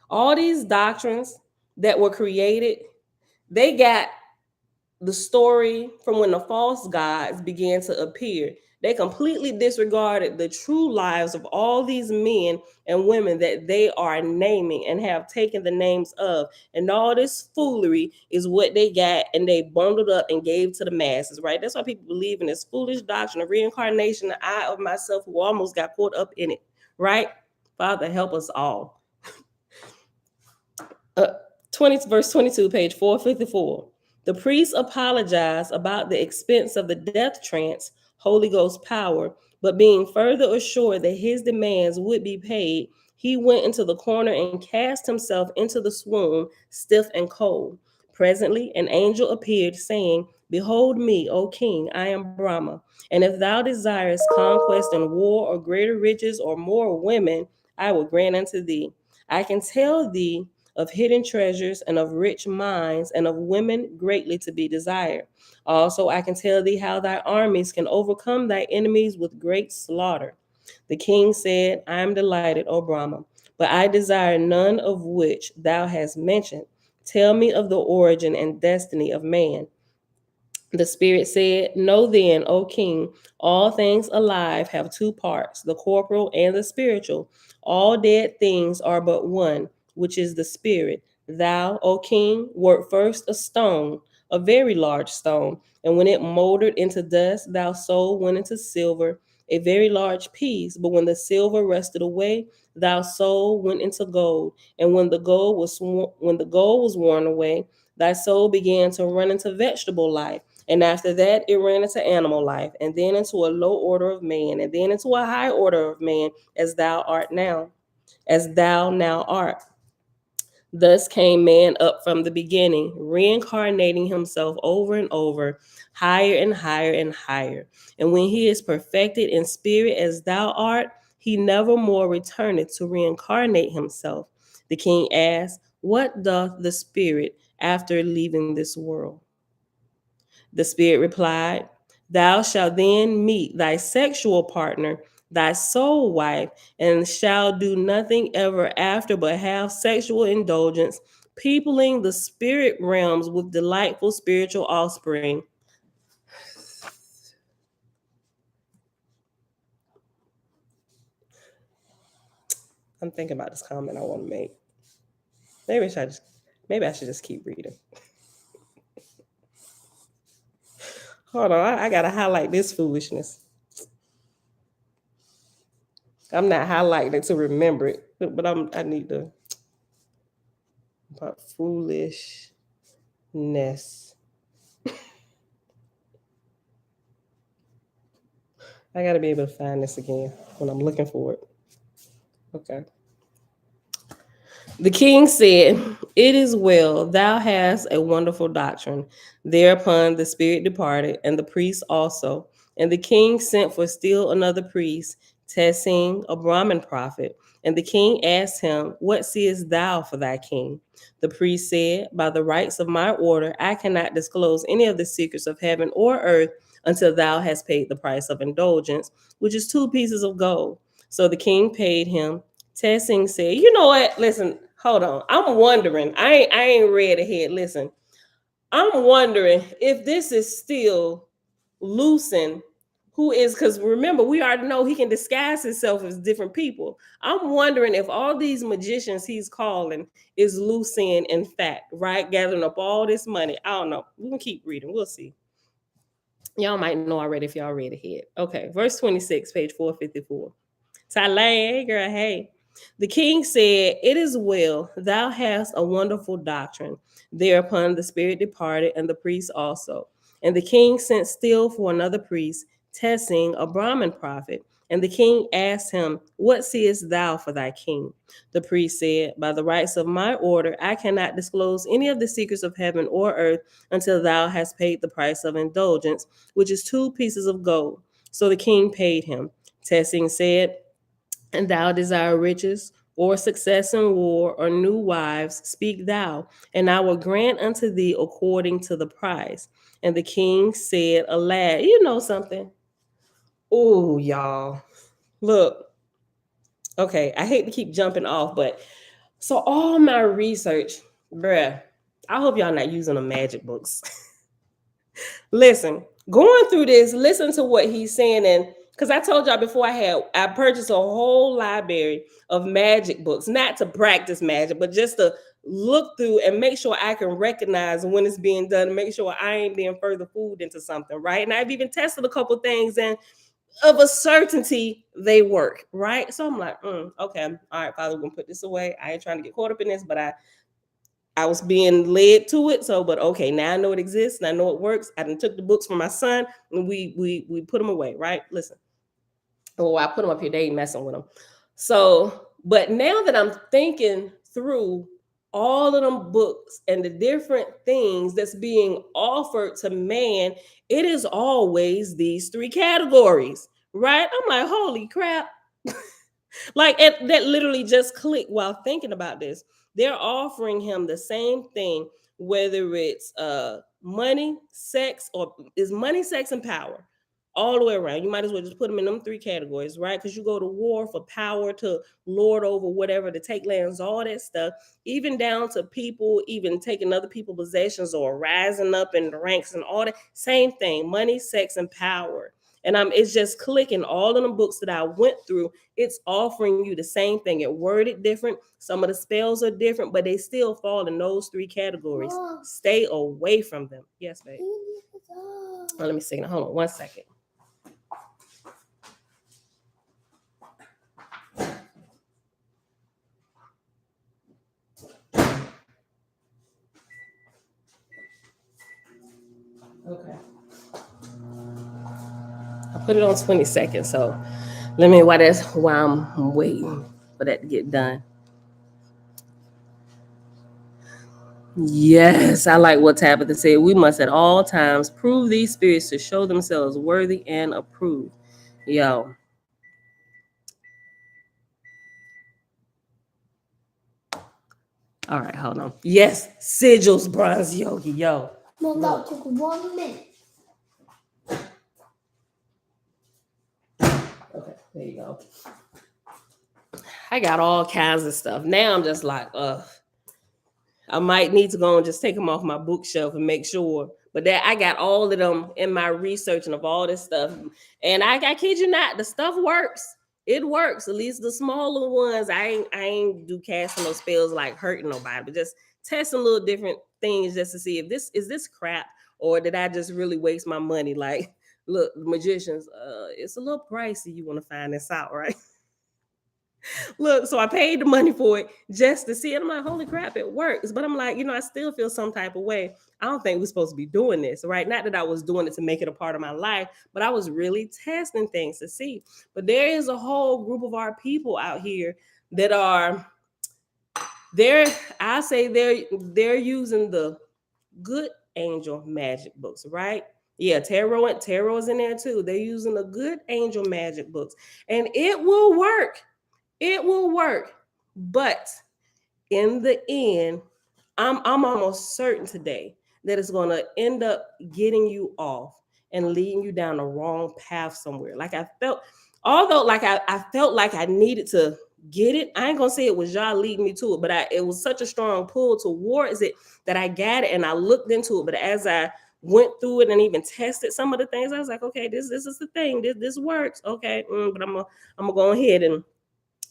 all these doctrines that were created, they got the story from when the false gods began to appear. They completely disregarded the true lives of all these men and women that they are naming and have taken the names of. And all this foolery is what they got, and they bundled up and gave to the masses, right? That's why people believe in this foolish doctrine of reincarnation. I of myself who almost got caught up in it, right? Father, help us all. Verse 22, page 454. The priest apologized about the expense of the death trance, Holy Ghost power, but being further assured that his demands would be paid, he went into the corner and cast himself into the swoon, stiff and cold. Presently, an angel appeared, saying, "Behold me, O king, I am Brahma, and if thou desirest conquest and war or greater riches or more women, I will grant unto thee. I can tell thee of hidden treasures and of rich mines and of women greatly to be desired. Also, I can tell thee how thy armies can overcome thy enemies with great slaughter." The king said, "I am delighted, O Brahma, but I desire none of which thou hast mentioned. Tell me of the origin and destiny of man." The spirit said, "Know then, O king, all things alive have two parts, the corporal and the spiritual. All dead things are but one, which is the spirit. Thou, O king, wert first a stone, a very large stone, and when it moldered into dust, thy soul went into silver, a very large piece. But when the silver rusted away, thy soul went into gold, and when the gold was worn away, thy soul began to run into vegetable life. And after that, it ran into animal life, and then into a low order of man, and then into a high order of man, as thou now art. Thus came man up from the beginning, reincarnating himself over and over, higher and higher and higher. And when he is perfected in spirit as thou art, he never more returneth to reincarnate himself. The king asked, "What doth the spirit after leaving this world?" The spirit replied, "Thou shalt then meet thy sexual partner, thy soul wife, and shall do nothing ever after but have sexual indulgence, peopling the spirit realms with delightful spiritual offspring." I'm thinking about this comment I want to make. Maybe I should just keep reading. Hold on, I gotta highlight this foolishness. I'm not highlighting it to remember it, but I need to. About foolishness. I gotta be able to find this again when I'm looking for it. Okay. The king said, "It is well, thou hast a wonderful doctrine." Thereupon the spirit departed, and the priest also. And the king sent for still another priest, Tessin, a Brahmin prophet. And the king asked him, "What seest thou for thy king?" The priest said, "By the rights of my order, I cannot disclose any of the secrets of heaven or earth until thou hast paid the price of indulgence, which is 2 pieces of gold." So the king paid him. Tessin said, "You know what? Listen, hold on. I'm wondering. I ain't read ahead. Listen, I'm wondering if this is still Lucen, who is, because remember, we already know he can disguise himself as different people. I'm wondering if all these magicians he's calling is Lucen, in fact, right? Gathering up all this money. I don't know. We can keep reading. We'll see. Y'all might know already if y'all read ahead. Okay, verse 26, page 454. Thailand, hey girl, hey. The king said, "It is well, thou hast a wonderful doctrine. Thereupon the spirit departed, and the priest also. And the king sent still for another priest, testing a Brahmin prophet. And the king asked him, What seest thou for thy king? The priest said, By the rights of my order, I cannot disclose any of the secrets of heaven or earth until thou hast paid the price of indulgence, which is 2 pieces of gold. So the king paid him. Testing said, And thou desire riches, or success in war, or new wives, speak thou, and I will grant unto thee according to the price. And the king said, Alas, you know something? Oh, y'all. Look, okay, I hate to keep jumping off, but so all my research, bruh, I hope y'all not using the magic books. Listen, going through this, listen to what he's saying. And because I told y'all before, I purchased a whole library of magic books, not to practice magic, but just to look through and make sure I can recognize when it's being done and make sure I ain't being further fooled into something, right? And I've even tested a couple things, and of a certainty they work, right? So I'm like, okay, all right, Father, we're gonna put this away. I ain't trying to get caught up in this, but I was being led to it. So, but okay, now I know it exists and I know it works. I done took the books from my son and we put them away, right? Listen. Oh, I put them up here, they ain't messing with them. So, but now that I'm thinking through all of them books and the different things that's being offered to man, it is always these 3 categories, right? I'm like, holy crap. Like that literally just clicked while thinking about this. They're offering him the same thing, whether it's money, sex, or is money, sex, and power all the way around. You might as well just put them in them 3 categories, right? Because you go to war for power, to lord over whatever, to take lands, all that stuff, even down to people even taking other people's possessions or rising up in the ranks and all that. Same thing, money, sex, and power. And it's just clicking all of the books that I went through. It's offering you the same thing. It worded different. Some of the spells are different, but they still fall in those 3 categories. Mom. Stay away from them. Yes, babe. Oh, let me see. Hold on 1 second. Okay. I put it on 20 seconds, so let me while I'm waiting for that to get done. Yes, I like what Tabitha said. We must at all times prove these spirits to show themselves worthy and approved. Yo. All right, hold on. Yes, sigils, bronze yogi, yo. Mom, that took 1 minute. Okay, there you go. I got all kinds of stuff. Now I'm just like, I might need to go and just take them off my bookshelf and make sure. But that I got all of them in my researching of all this stuff. And I kid you not, the stuff works. It works. At least the smaller ones. I ain't do casting no spells like hurting nobody, but just testing little different things just to see if this is this crap or did I just really waste my money? Like, look, magicians, it's a little pricey. You want to find this out, right? Look, so I paid the money for it just to see it. I'm like, holy crap, it works. But I'm like, I still feel some type of way. I don't think we're supposed to be doing this, right? Not that I was doing it to make it a part of my life, but I was really testing things to see. But there is a whole group of our people out here that are I say they're using the good angel magic books, right? Yeah, tarot is in there too. They're using the good angel magic books, and it will work. It will work, but in the end, I'm almost certain today that it's going to end up getting you off and leading you down the wrong path somewhere. Like I felt, although like I felt like I needed to get it. I ain't gonna say it was y'all leading me to it, but it was such a strong pull towards it that I got it and I looked into it. But as I went through it and even tested some of the things, I was like, okay, this is the thing. This works. Okay, but I'm gonna go ahead and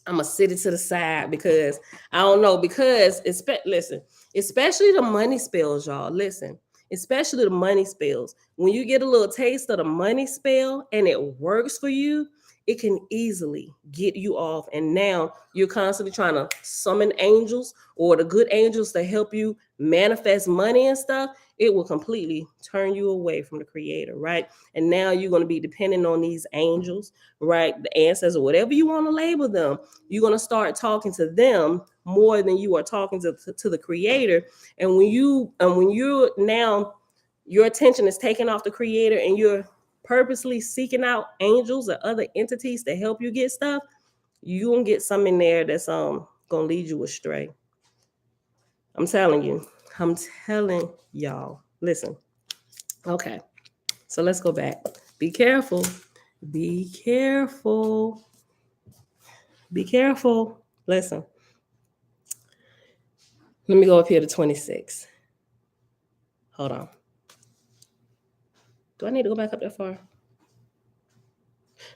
I'm gonna sit it to the side because I don't know. Because listen, especially the money spells, y'all. Listen, especially the money spells. When you get a little taste of the money spell and it works for you, it can easily get you off. And now you're constantly trying to summon angels or the good angels to help you manifest money and stuff. It will completely turn you away from the creator, right? And now you're going to be dependent on these angels, right? The ancestors, or whatever you want to label them. You're going to start talking to them more than you are talking to the creator. And when you're now, your attention is taken off the creator and you're purposely seeking out angels or other entities to help you get stuff, you gonna get some in there that's gonna lead you astray. I'm telling you. I'm telling y'all. Listen. Okay. So let's go back. Be careful. Be careful. Be careful. Listen. Let me go up here to 26. Hold on. Do I need to go back up that far?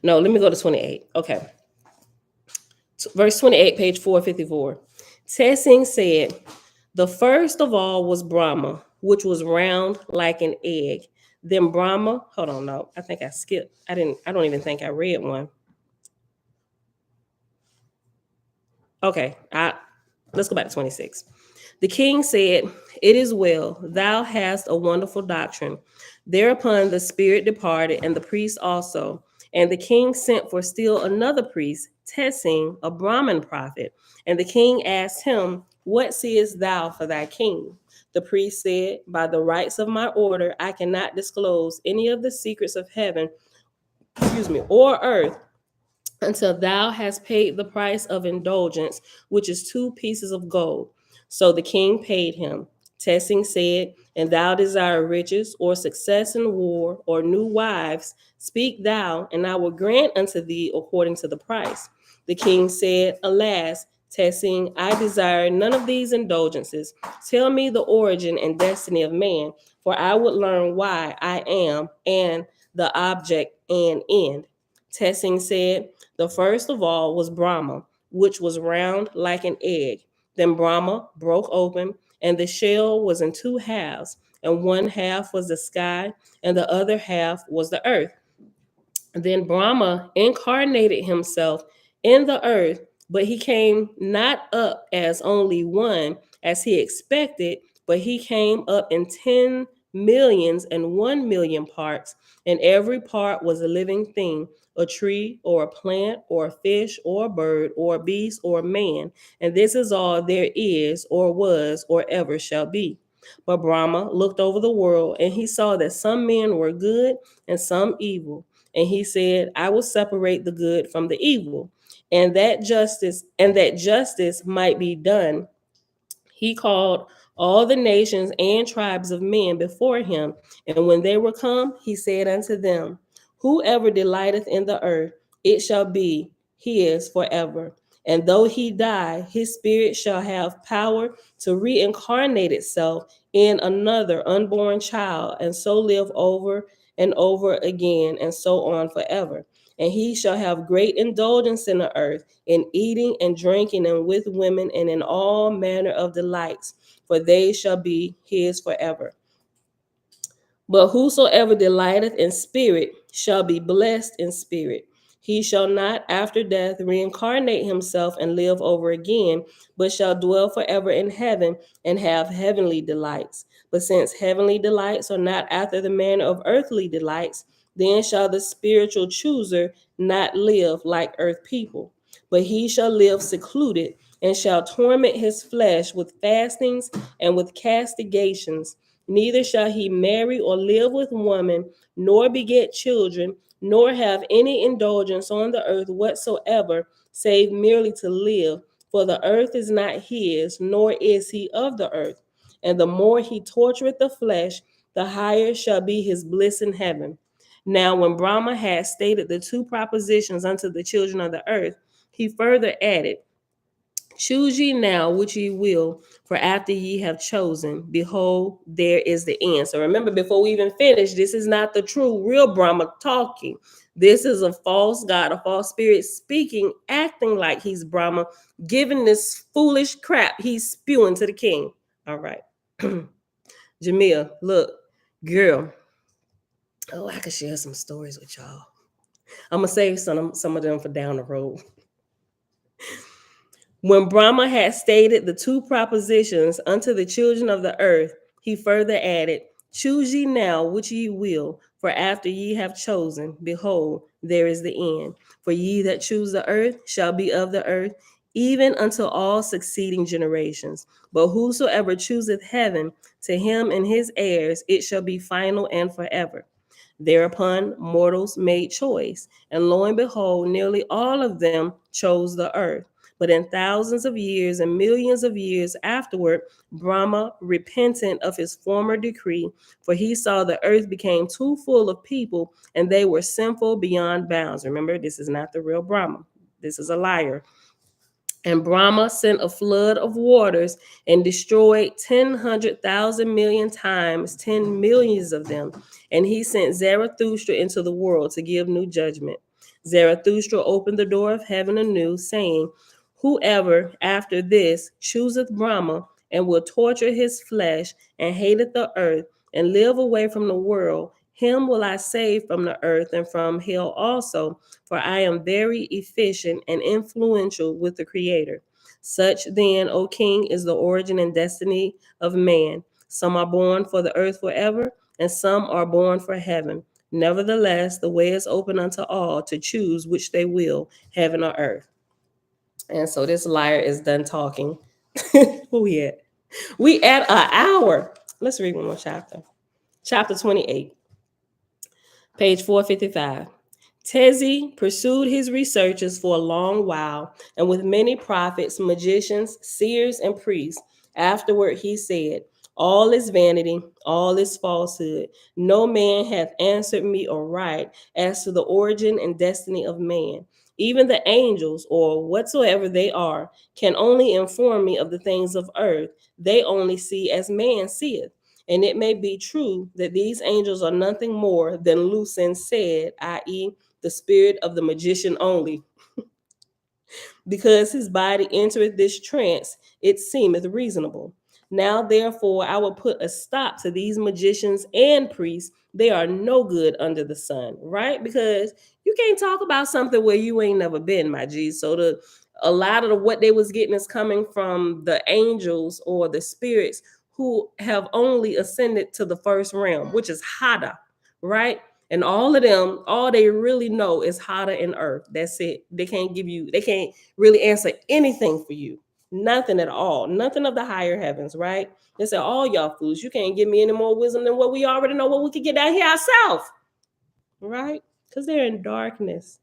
No, let me go to 28. Okay. Verse 28, page 454. Tessing said, the first of all was Brahma, which was round like an egg. Then Brahma, hold on, no, I think I skipped. I don't even think I read one. Okay, let's go back to 26. The king said, it is well, thou hast a wonderful doctrine. Thereupon the spirit departed, and the priest also. And the king sent for still another priest, Tessing, a Brahmin prophet. And the king asked him, what seest thou for thy king? The priest said, by the rights of my order, I cannot disclose any of the secrets of heaven, or earth, until thou hast paid the price of indulgence, which is 2 pieces of gold. So the king paid him. Tessing said, and thou desire riches, or success in war, or new wives, speak thou, and I will grant unto thee according to the price. The king said, alas, Tessing, I desire none of these indulgences. Tell me the origin and destiny of man, for I would learn why I am, and the object and end. Tessing said, the first of all was Brahma, which was round like an egg. Then Brahma broke open, and the shell was in 2 halves, and one half was the sky, and the other half was the earth. Then Brahma incarnated himself in the earth, but he came not up as only one, as he expected, but he came up in 10 millions and 1 million parts, and every part was a living thing, a tree or a plant or a fish or a bird or a beast or a man. And this is all there is or was or ever shall be. But Brahma looked over the world, and he saw that some men were good and some evil. And he said, I will separate the good from the evil, and that justice might be done. He called all the nations and tribes of men before him, and when they were come, he said unto them, whoever delighteth in the earth, it shall be his forever. And though he die, his spirit shall have power to reincarnate itself in another unborn child, and so live over and over again, and so on forever. And he shall have great indulgence in the earth, in eating and drinking, and with women, and in all manner of delights, for they shall be his forever. But whosoever delighteth in spirit shall be blessed in spirit. He shall not after death reincarnate himself and live over again, but shall dwell forever in heaven and have heavenly delights. But since heavenly delights are not after the manner of earthly delights, then shall the spiritual chooser not live like earth people, but he shall live secluded, and shall torment his flesh with fastings and with castigations. Neither shall he marry or live with woman, nor beget children, nor have any indulgence on the earth whatsoever, save merely to live. For the earth is not his, nor is he of the earth. And the more he tortureth the flesh, the higher shall be his bliss in heaven. Now, when Brahma had stated the 2 propositions unto the children of the earth, he further added, choose ye now which ye will, for after ye have chosen, behold, there is the end. So remember, before we even finish, this is not the true, real Brahma talking. This is a false god, a false spirit speaking, acting like he's Brahma, giving this foolish crap he's spewing to the king. All right. Jamil, look, girl. Oh, I could share some stories with y'all. I'm gonna save some of them for down the road. When Brahma had stated the two propositions unto the children of the earth, he further added, choose ye now which ye will, for after ye have chosen, behold, there is the end. For ye that choose the earth shall be of the earth, even unto all succeeding generations. But whosoever chooseth heaven, to him and his heirs it shall be final and forever. Thereupon mortals made choice, and lo and behold, nearly all of them chose the earth. But in thousands of years and millions of years afterward, Brahma repented of his former decree, for he saw the earth became too full of people, and they were sinful beyond bounds. Remember, this is not the real Brahma. This is a liar. And Brahma sent a flood of waters and destroyed 1,000,000,000 times 10 millions of them. And he sent Zarathustra into the world to give new judgment. Zarathustra opened the door of heaven anew, saying, whoever after this chooseth Brahma and will torture his flesh and hateth the earth and live away from the world, him will I save from the earth and from hell also, for I am very efficient and influential with the Creator. Such then, O King, is the origin and destiny of man. Some are born for the earth forever, and some are born for heaven. Nevertheless, the way is open unto all to choose which they will, heaven or earth. And so this liar is done talking. Who we at? We at an hour. Let's read one more chapter. Chapter 28, page 455. Tezi pursued his researches for a long while, and with many prophets, magicians, seers, and priests. Afterward, he said, all is vanity, all is falsehood. No man hath answered me aright as to the origin and destiny of man. Even the angels, or whatsoever they are, can only inform me of the things of earth. They only see as man seeth. And it may be true that these angels are nothing more than Lucen said, i.e., the spirit of the magician only. Because his body entereth this trance, it seemeth reasonable. Now, therefore, I will put a stop to these magicians and priests. They are no good under the sun, right? Because you can't talk about something where you ain't never been, my G. So a lot of what they was getting is coming from the angels or the spirits who have only ascended to the first realm, which is Hada, right? And all of them, all they really know is Hada and earth. That's it. They can't really answer anything for you. Nothing at all. Nothing of the higher heavens, right? They say, all y'all fools, you can't give me any more wisdom than what we already know, what we could get down here ourselves. Right? Because they're in darkness.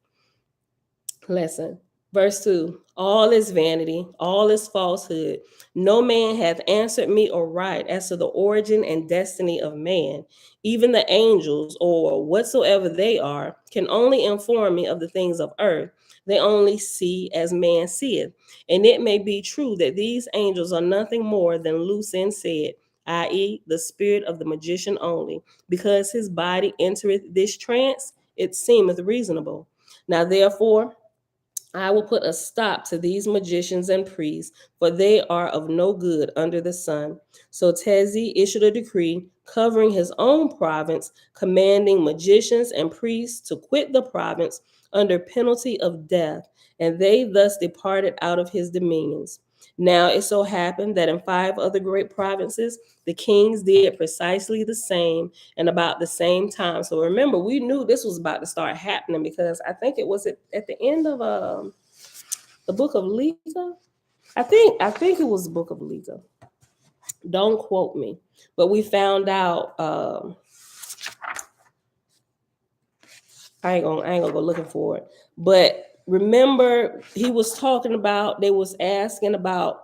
Lesson. Verse 2. All is vanity, all is falsehood. No man hath answered me aright as to the origin and destiny of man. Even the angels, or whatsoever they are, can only inform me of the things of earth. They only see as man seeth. And it may be true that these angels are nothing more than Lucen said, i.e., the spirit of the magician only. Because his body entereth this trance, it seemeth reasonable. Now, therefore, I will put a stop to these magicians and priests, for they are of no good under the sun. So Tezi issued a decree covering his own province, commanding magicians and priests to quit the province under penalty of death, and they thus departed out of his dominions. Now it so happened that in 5 other great provinces, the kings did precisely the same and about the same time. So remember, we knew this was about to start happening because I think it was at the end of the book of Liga. I think it was the book of Liga. Don't quote me, but we found out. I ain't gonna go looking for it. But remember, he was talking about. They was asking about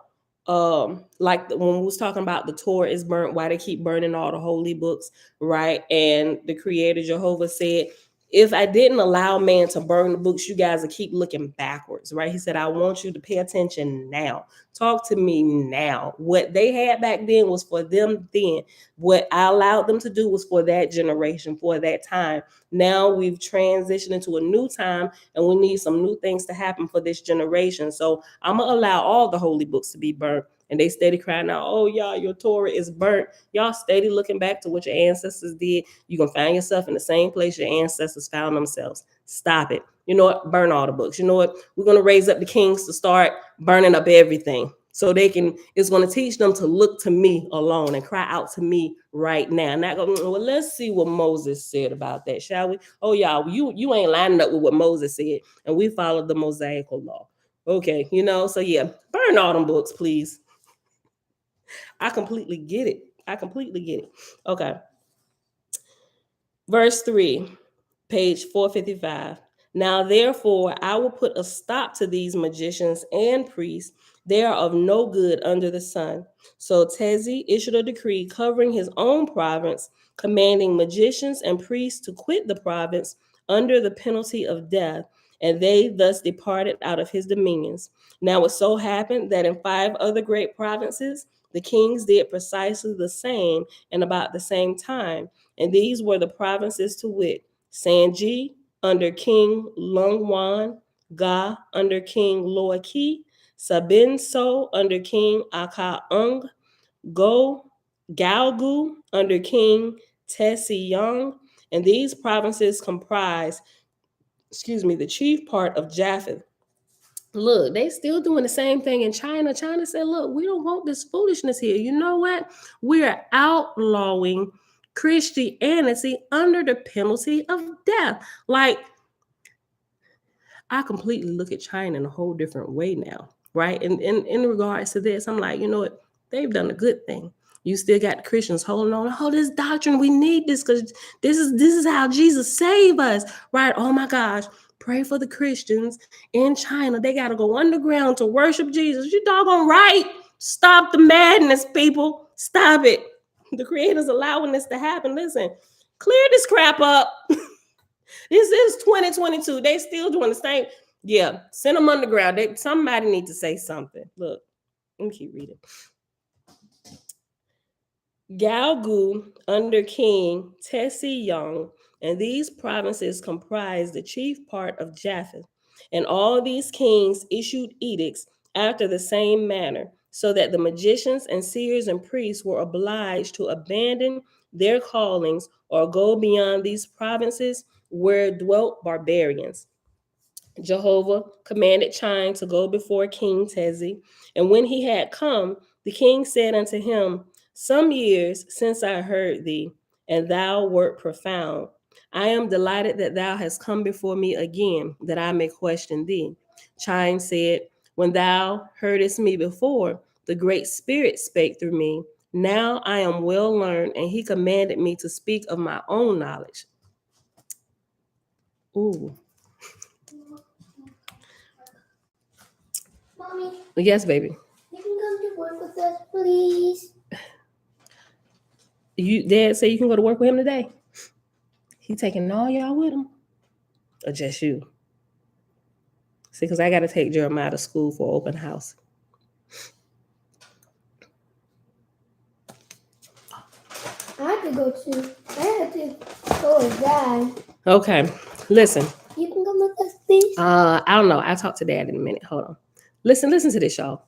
like when we was talking about the Torah is burnt, why they keep burning all the holy books, right? And the Creator Jehovah said, if I didn't allow man to burn the books, you guys would keep looking backwards, right? He said, I want you to pay attention now. Talk to me now. What they had back then was for them then. What I allowed them to do was for that generation, for that time. Now we've transitioned into a new time and we need some new things to happen for this generation. So I'm going to allow all the holy books to be burnt. And they steady crying out, oh, y'all, your Torah is burnt. Y'all steady looking back to what your ancestors did. You're going to find yourself in the same place your ancestors found themselves. Stop it. You know what? Burn all the books. You know what? We're going to raise up the kings to start burning up everything. So it's going to teach them to look to me alone and cry out to me right now. Not go, well, let's see what Moses said about that, shall we? Oh, y'all, you ain't lining up with what Moses said. And we followed the Mosaical law. Okay, so yeah, burn all them books, please. I completely get it. Okay. Verse 3, page 455. Now, therefore, I will put a stop to these magicians and priests. They are of no good under the sun. So Tezi issued a decree covering his own province, commanding magicians and priests to quit the province under the penalty of death, and they thus departed out of his dominions. Now it so happened that in 5 other great provinces, the kings did precisely the same and about the same time. And these were the provinces to wit: Sanji under King Lungwan, Ga under King Loaki, Sabin So under King Aka-ung, Galgu under King Tesi-yung, and these provinces comprise, the chief part of Japheth. Look, they still doing the same thing in China. China said, look, we don't want this foolishness here. You know what? We are outlawing Christianity under the penalty of death. Like, I completely look at China in a whole different way now, right? And in regards to this, I'm like, you know what? They've done a good thing. You still got the Christians holding on. Oh, this doctrine, we need this because this is how Jesus saved us, right? Oh my gosh, pray for the Christians in China. They got to go underground to worship Jesus. You doggone right. Stop the madness, people. Stop it. The Creator's allowing this to happen. Listen, clear this crap up. This is 2022. They still doing the same. Yeah, send them underground. Somebody need to say something. Look, let me keep reading. Galgu under King Tesi-yung, and these provinces comprise the chief part of Japheth. And all these kings issued edicts after the same manner, so that the magicians and seers and priests were obliged to abandon their callings or go beyond these provinces where dwelt barbarians. Jehovah commanded Chine to go before King Tezi, and when he had come, the king said unto him, some years since I heard thee, and thou wert profound. I am delighted that thou hast come before me again, that I may question thee. Chine said, when thou heardest me before, the Great Spirit spake through me. Now I am well learned, and he commanded me to speak of my own knowledge. Ooh. Mommy, Yes, baby. you can come to work with us, please. Dad say you can go to work with him today? He taking all y'all with him? Or just you? See, because I got to take Jeremiah to school for open house. I have to go with Dad. Okay, listen. You can come with us, please. I don't know. I'll talk to Dad in a minute. Hold on. Listen to this, y'all.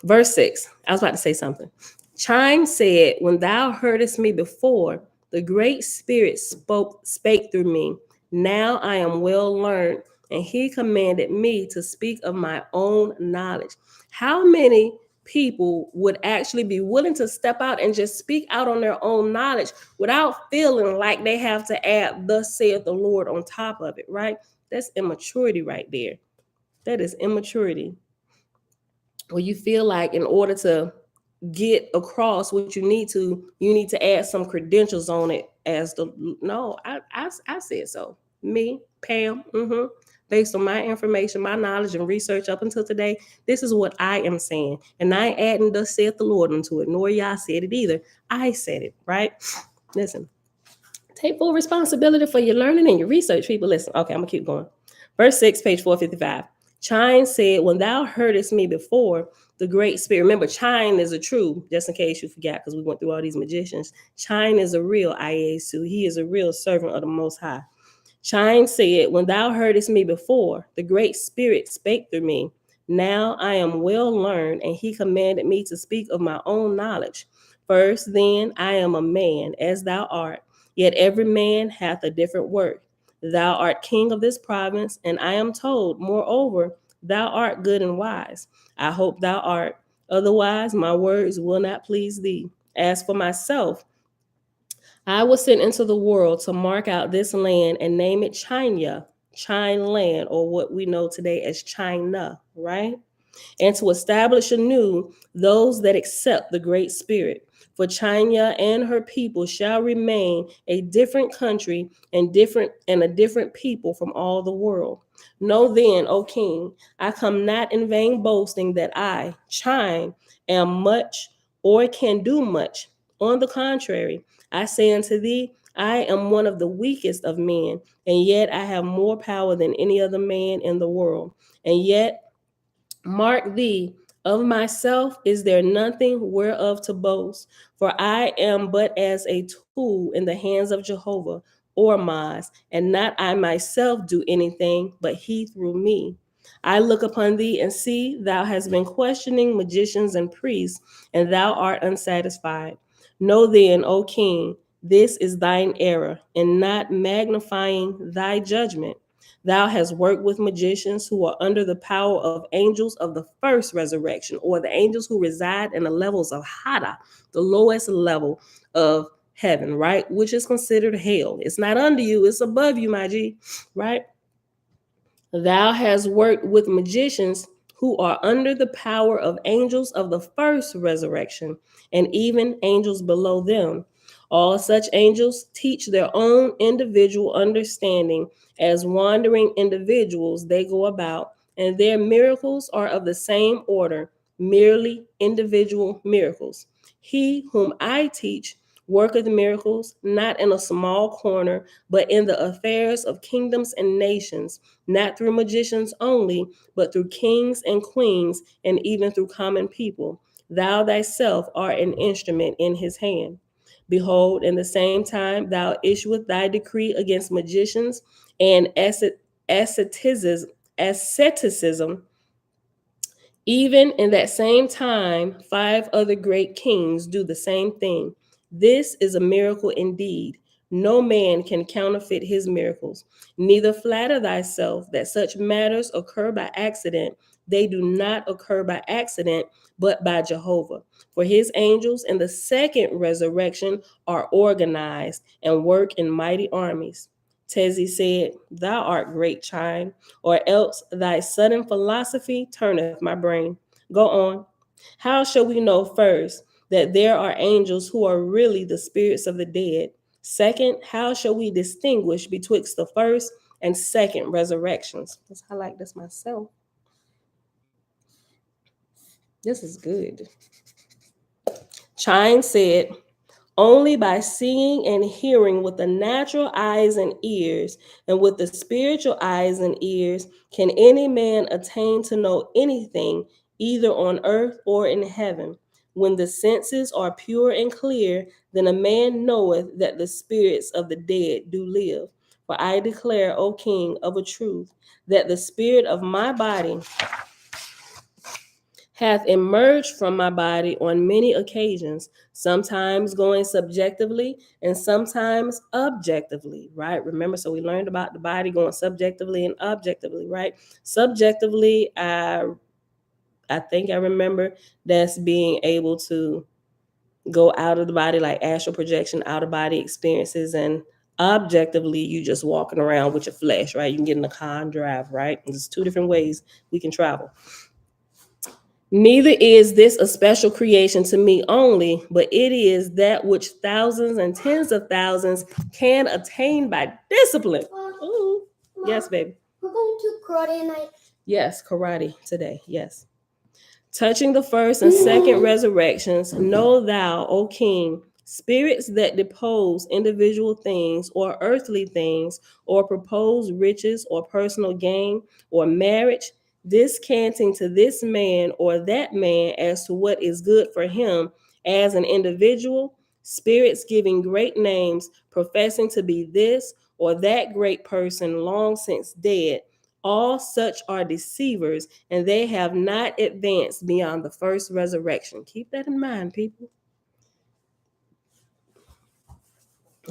Verse 6. I was about to say something. Chime said, when thou heardest me before, the Great Spirit spake through me. Now I am well learned, and he commanded me to speak of my own knowledge. How many people would actually be willing to step out and just speak out on their own knowledge without feeling like they have to add thus saith the Lord on top of it, right? That's immaturity right there. That is immaturity. Well, you feel like in order to get across what you need to add some credentials on it as I said so. Me, Pam, based on my information, my knowledge and research up until today, this is what I am saying. And I ain't adding thus saith the Lord into it, nor y'all said it either. I said it, right? Listen, take full responsibility for your learning and your research, people. Listen, okay, I'm gonna keep going. Verse 6, page 455. Chine said, when thou heardest me before, the Great Spirit. Remember, Chine is a true, just in case you forgot, because we went through all these magicians. Chine is a real IASU. He is a real servant of the Most High. Chine said, when thou heardest me before, the Great Spirit spake through me. Now I am well learned, and he commanded me to speak of my own knowledge. First, then, I am a man, as thou art, yet every man hath a different work. thou art king of this province, and I am told, moreover, thou art good and wise. I hope thou art. Otherwise, my words will not please thee. As for myself, I was sent into the world to mark out this land and name it China, China land, or what we know today as China, right? And to establish anew those that accept the Great Spirit. For China and her people shall remain a different country and a different people from all the world. Know then, O King, I come not in vain boasting that I, China, am much or can do much. On the contrary, I say unto thee, I am one of the weakest of men, and yet I have more power than any other man in the world. And yet mark thee, of myself is there nothing whereof to boast, for I am but as a tool in the hands of Jehovah, or Maz, and not I myself do anything, but he through me. I look upon thee and see thou hast been questioning magicians and priests, and thou art unsatisfied. Know then, O king, this is thine error, in not magnifying thy judgment. Thou hast worked with magicians who are under the power of angels of the first resurrection, or the angels who reside in the levels of Hada, the lowest level of heaven, right? Which is considered hell. It's not under you, it's above you, my G, right? Thou hast worked with magicians who are under the power of angels of the first resurrection, and even angels below them. All such angels teach their own individual understanding. As wandering individuals, they go about, and their miracles are of the same order, merely individual miracles. He whom I teach worketh miracles, not in a small corner, but in the affairs of kingdoms and nations, not through magicians only, but through kings and queens, and even through common people. Thou thyself art an instrument in his hand. Behold, in the same time thou issuest thy decree against magicians and asceticism. Even in that same time, 5 other great kings do the same thing. This is a miracle indeed. No man can counterfeit his miracles. Neither flatter thyself that such matters occur by accident. They do not occur by accident, but by Jehovah. For his angels in the second resurrection are organized and work in mighty armies. Tezi said, Thou art great, Chime, or else thy sudden philosophy turneth my brain. Go on. How shall we know first that there are angels who are really the spirits of the dead? Second, how shall we distinguish betwixt the first and second resurrections? I like this myself. This is good. Chine said, only by seeing and hearing with the natural eyes and ears, and with the spiritual eyes and ears, can any man attain to know anything, either on earth or in heaven. When the senses are pure and clear, then a man knoweth that the spirits of the dead do live. For I declare, O King, of a truth, that the spirit of my body hath emerged from my body on many occasions, sometimes going subjectively and sometimes objectively, right? Remember, so we learned about the body going subjectively and objectively, right? Subjectively, I think I remember that's being able to go out of the body, like astral projection, out of body experiences, and objectively, you just walking around with your flesh, right? You can get in a car and drive, right? There's 2 different ways we can travel. Neither is this a special creation to me only, but it is that which thousands and tens of thousands can attain by discipline. Ooh. Mom, Yes, baby. We're going to karate tonight. Yes, karate today. Yes. Touching the first and second resurrections, know thou, O King, spirits that depose individual things or earthly things, or propose riches or personal gain or marriage, discanting to this man or that man as to what is good for him as an individual, spirits giving great names, professing to be this or that great person long since dead. All such are deceivers, and they have not advanced beyond the first resurrection. Keep that in mind, people.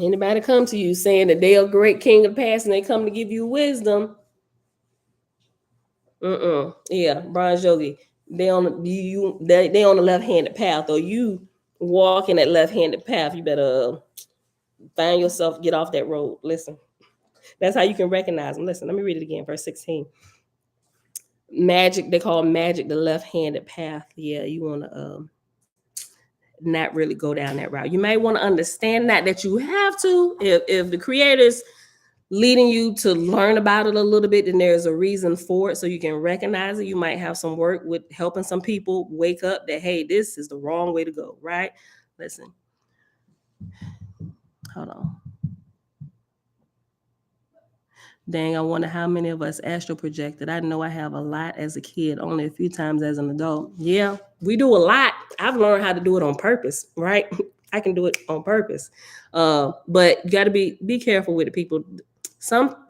Anybody come to you saying that they are a great king of the past and they come to give you wisdom? Yeah, bronze yogi. They on they on the left-handed path, or you walking that left-handed path. You better find yourself, get off that road. Listen, that's how you can recognize them. Listen, let me read it again, verse 16. Magic, they call magic the left-handed path. Yeah, you want to not really go down that route. You might want to understand that you have to. If the creator's leading you to learn about it a little bit, then there's a reason for it, so you can recognize it. You might have some work with helping some people wake up that, hey, this is the wrong way to go, right? Listen, hold on. Dang, I wonder how many of us astral projected. I know I have a lot as a kid, only a few times as an adult. Yeah, we do a lot. I've learned how to do it on purpose, right? I can do it on purpose. But you got to be careful with it, people. Some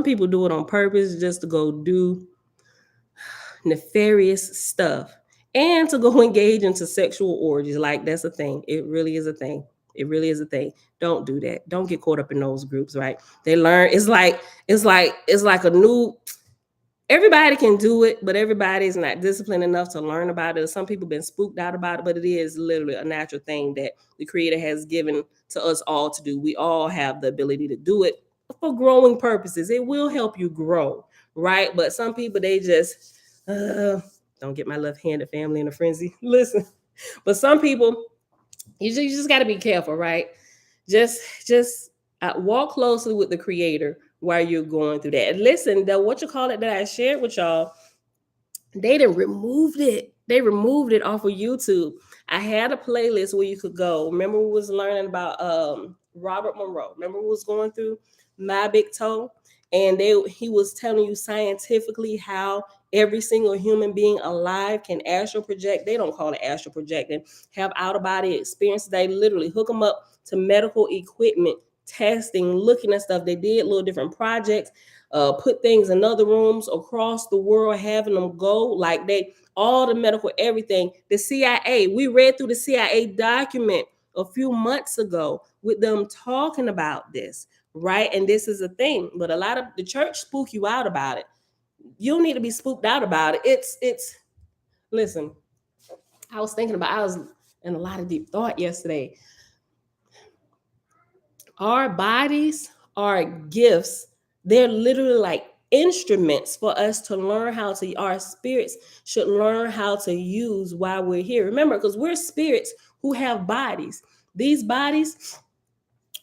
people do it on purpose just to go do nefarious stuff and to go engage into sexual orgies. Like, that's a thing. It really is a thing. It really is a thing. Don't do that. Don't get caught up in those groups, right? They learn. It's like a new. Everybody can do it, but everybody's not disciplined enough to learn about it. Some people been spooked out about it, but it is literally a natural thing that the Creator has given to us all to do. We all have the ability to do it for growing purposes. It will help you grow, right? But some people, they just don't get my left-handed family in a frenzy. Listen, but some people, you just got to be careful, right? Just walk closely with the Creator while you're going through that. And listen, the what you call it that I shared with y'all, they done removed it. They removed it off of YouTube. I had a playlist where you could go. Remember, we was learning about Robert Monroe. Remember, we was going through My Big Toe, and he was telling you scientifically how every single human being alive can astral project. They don't call it astral projecting. Have out of body experiences. They literally hook them up to medical equipment, testing, looking at stuff. They did little different projects. Put things in other rooms across the world, having them go like they all the medical everything. The CIA, we read through the CIA document a few months ago with them talking about this, right? And this is a thing, but a lot of the church spook you out about it. You don't need to be spooked out about it. It's listen, I was in a lot of deep thought yesterday. Our bodies are gifts. They're literally like instruments for us to learn how to, our spirits should learn how to use while we're here. Remember, because we're spirits who have bodies. These bodies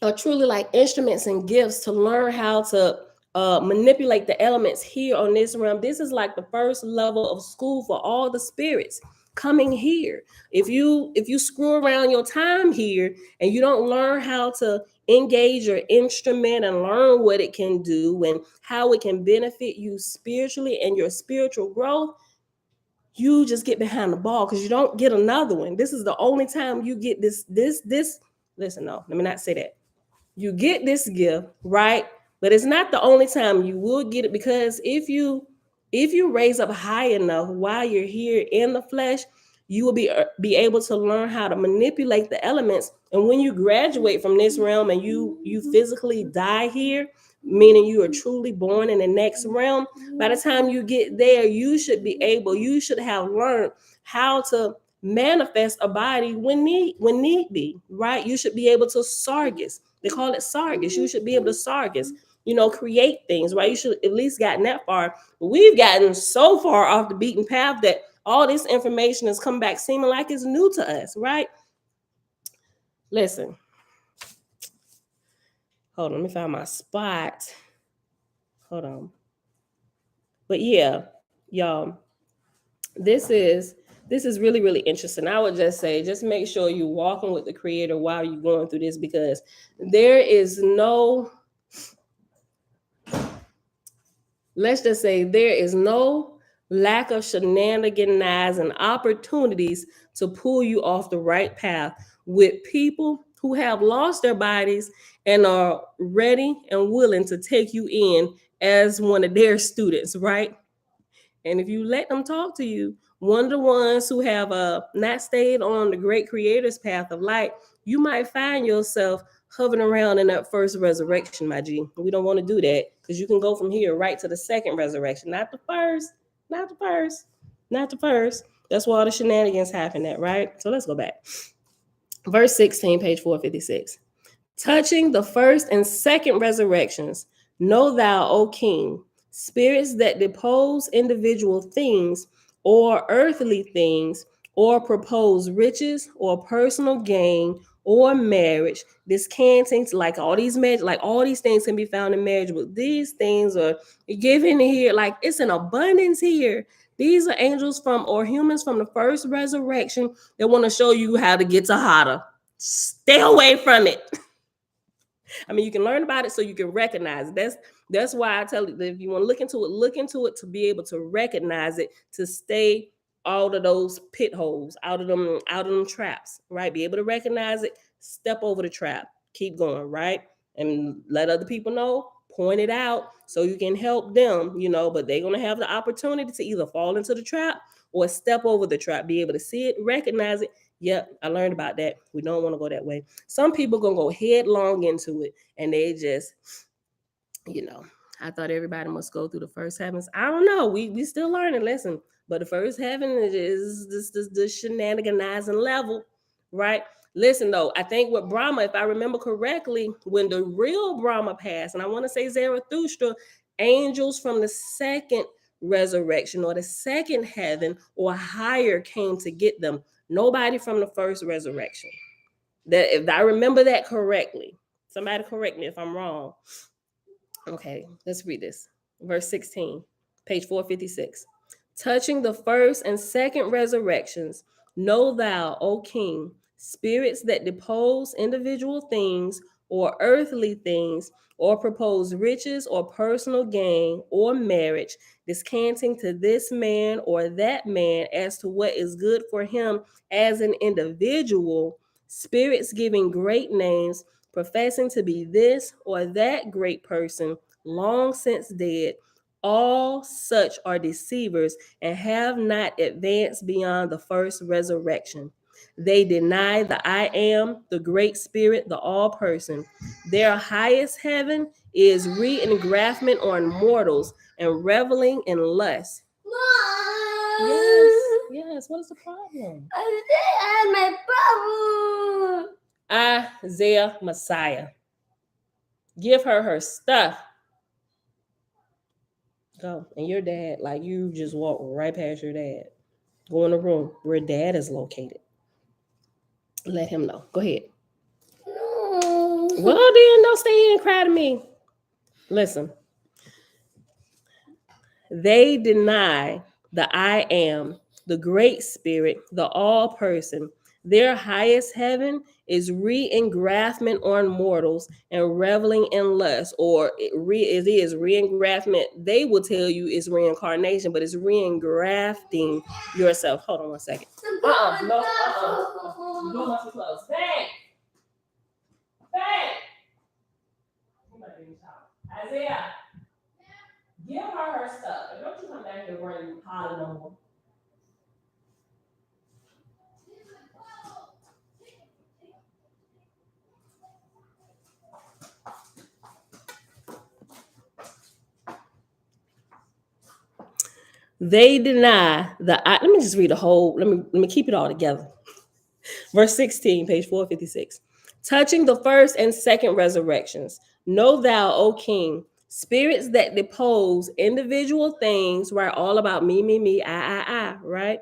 are truly like instruments and gifts to learn how to manipulate the elements here on this realm. This is like the first level of school for all the spirits coming here. If you screw around your time here and you don't learn how to engage your instrument and learn what it can do and how it can benefit you spiritually and your spiritual growth, you just get behind the ball because you don't get another one. This is the only time you get this. Listen, no, let me not say that. You get this gift, right? But it's not the only time you will get it, because if you raise up high enough while you're here in the flesh, you will be able to learn how to manipulate the elements. And when you graduate from this realm and you physically die here, meaning you are truly born in the next realm, by the time you get there, you should have learned how to manifest a body when need be, right? You should be able to sargus. They call it sargus. You should be able to sargus, create things, right? You should at least gotten that far. But we've gotten so far off the beaten path that all this information has come back seeming like it's new to us, right? Listen. Hold on, let me find my spot. Hold on. But yeah, y'all, this is really, really interesting. I would just say, just make sure you're walking with the Creator while you're going through this, because there is no, let's just say, there is no lack of shenanigans and opportunities to pull you off the right path with people who have lost their bodies and are ready and willing to take you in as one of their students, right? And if you let them talk to you, one of the ones who have not stayed on the great Creator's path of light, you might find yourself hovering around in that first resurrection, my G. We don't want to do that because you can go from here right to the second resurrection, not the first, not the first, not the first. That's where all the shenanigans happen at, right? So let's go back. Verse 16, page 456. Touching the first and second resurrections, know thou, O king, spirits that depose individual things or earthly things, or propose riches or personal gain or marriage, descanting to like all these things can be found in marriage, but these things are given here, like it's an abundance here. These are angels from or humans from the first resurrection that want to show you how to get to hotter. Stay away from it. I mean, you can learn about it so you can recognize it. That's why I tell you that if you want to look into it to be able to recognize it, to stay out of those pit holes, out of them traps, right? Be able to recognize it, step over the trap, keep going, right? And let other people know, point it out so you can help them, but they're going to have the opportunity to either fall into the trap or step over the trap, be able to see it, recognize it. Yep, I learned about that. We don't want to go that way. Some people gonna go headlong into it, and they just, I thought everybody must go through the first heavens. I don't know. We still learning. Listen, but the first heaven is the shenaniganizing level, right? Listen though, I think with Brahma, if I remember correctly, when the real Brahma passed, and I want to say Zarathustra, angels from the second resurrection or the second heaven or higher came to get them. Nobody from the first resurrection. That if I remember that correctly, somebody correct me if I'm wrong. Okay, let's read this. Verse 16, page 456. Touching the first and second resurrections, know thou, O king, spirits that depose individual things or earthly things, or propose riches or personal gain or marriage, descanting to this man or that man as to what is good for him as an individual, spirits giving great names, professing to be this or that great person, long since dead. All such are deceivers and have not advanced beyond the first resurrection. They deny the I am, the great spirit, the all person. Their highest heaven is re-engraftment on mortals and reveling in lust. Yes, what is the problem? I my problem. Isaiah Messiah. Give her stuff. Go. And your dad, like you just walk right past your dad. Go in the room where dad is located. Let him know. Go ahead. No. Well, then don't stay here and cry to me. Listen. They deny the I am, the great spirit, the all person. Their highest heaven is re-engraftment on mortals and reveling in lust, or it is re-engraftment. They will tell you it's reincarnation, but it's re-engrafting yourself. Hold on one second. No. The door must be closed. Bang! Isaiah, give her stuff. And don't you come back here running holler no more. They deny let me just read the whole, let me keep it all together. Verse 16, page 456. Touching the first and second resurrections, know thou, O king, spirits that depose individual things, right? All about me, I, right?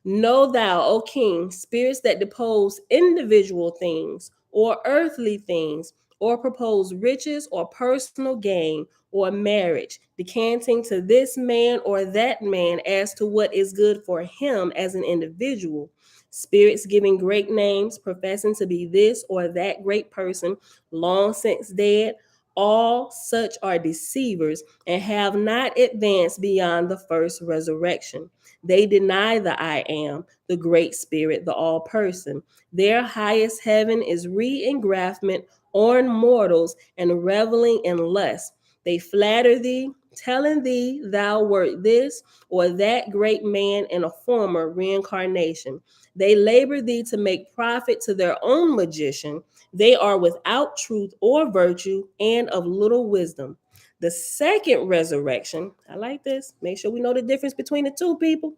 Know thou, O king, spirits that depose individual things or earthly things, or propose riches or personal gain or marriage, decanting to this man or that man as to what is good for him as an individual. Spirits giving great names, professing to be this or that great person, long since dead. All such are deceivers and have not advanced beyond the first resurrection. They deny the I am, the great spirit, the all person. Their highest heaven is re-engraftment on mortals and reveling in lust. They flatter thee, telling thee thou wert this or that great man in a former reincarnation. They labor thee to make profit to their own magician. They are without truth or virtue and of little wisdom. The second resurrection, I like this. Make sure we know the difference between the two, people.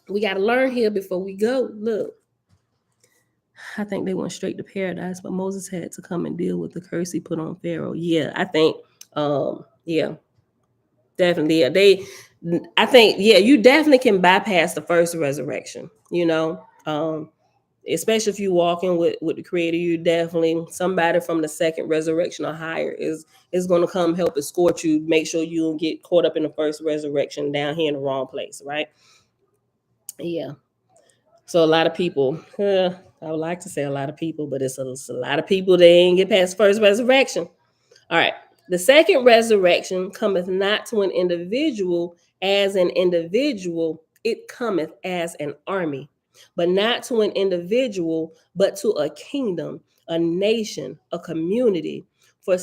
We got to learn here before we go. Look, I think they went straight to paradise, but Moses had to come and deal with the curse he put on Pharaoh. Yeah, I think, yeah, definitely. I think, yeah, you definitely can bypass the first resurrection, you know, especially if you walk in with the creator. You definitely, somebody from the second resurrection or higher is going to come help escort you, make sure you don't get caught up in the first resurrection down here in the wrong place, right? Yeah. So a lot of people, I would like to say a lot of people, but it's a lot of people that ain't get past first resurrection. All right. The second resurrection cometh not to an individual as an individual, it cometh as an army, but not to an individual, but to a kingdom, a nation, a community. For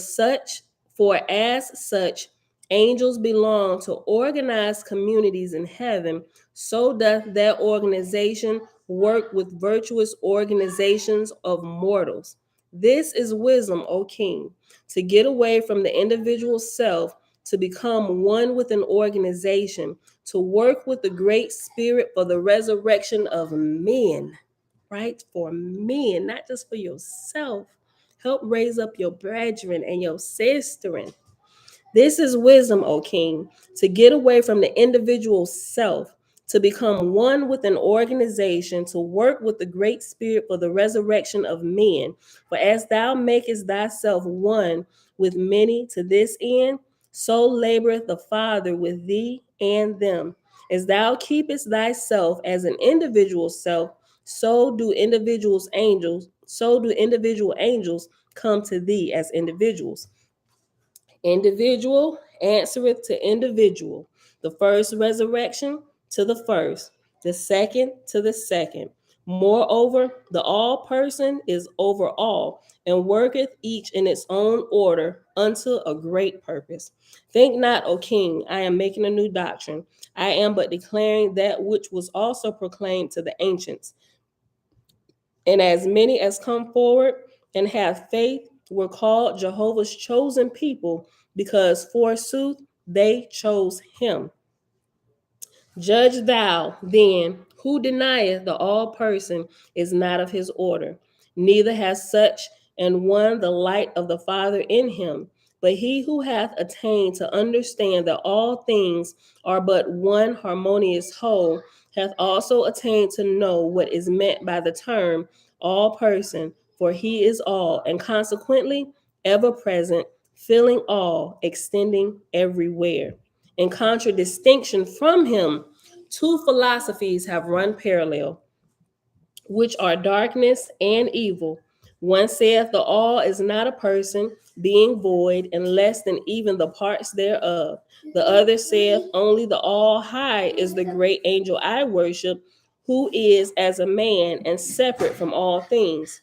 as such, angels belong to organized communities in heaven, so doth that organization work with virtuous organizations of mortals. This is wisdom, O king, to get away from the individual self, to become one with an organization, to work with the great spirit for the resurrection of men, right? For men, not just for yourself. Help raise up your brethren and your sisterin. This is wisdom, O king, to get away from the individual self, to become one with an organization, to work with the great spirit for the resurrection of men. For as thou makest thyself one with many to this end, so laboreth the Father with thee and them. As thou keepest thyself as an individual self, so do individual angels come to thee as individuals. Individual answereth to individual. The first resurrection to the first, the second to the second. Moreover, the all person is over all, and worketh each in its own order unto a great purpose. Think not, O king, I am making a new doctrine. I am but declaring that which was also proclaimed to the ancients. And as many as come forward and have faith were called Jehovah's chosen people, because forsooth they chose him. Judge thou then, who denieth the all person is not of his order, neither has such and one the light of the Father in him. But he who hath attained to understand that all things are but one harmonious whole, hath also attained to know what is meant by the term all person, for he is all, and consequently ever present, filling all, extending everywhere. In contradistinction from him, two philosophies have run parallel, which are darkness and evil. One saith the all is not a person, being void and less than even the parts thereof. The other saith only the all high is the great angel I worship, who is as a man and separate from all things.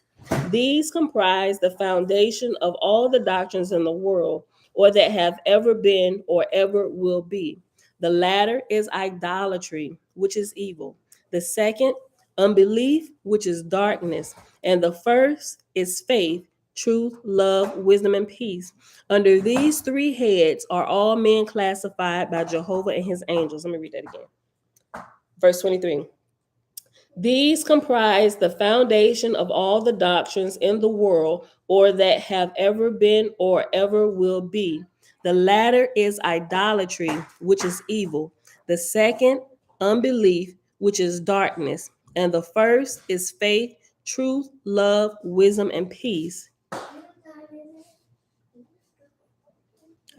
These comprise the foundation of all the doctrines in the world, or that have ever been or ever will be. The latter is idolatry, which is evil. The second, unbelief, which is darkness. And the first is faith, truth, love, wisdom, and peace. Under these three heads are all men classified by Jehovah and his angels. Let me read that again. Verse 23. These comprise the foundation of all the doctrines in the world, or that have ever been or ever will be. The latter is idolatry, which is evil. The second, unbelief, which is darkness. And the first is faith, truth, love, wisdom, and peace.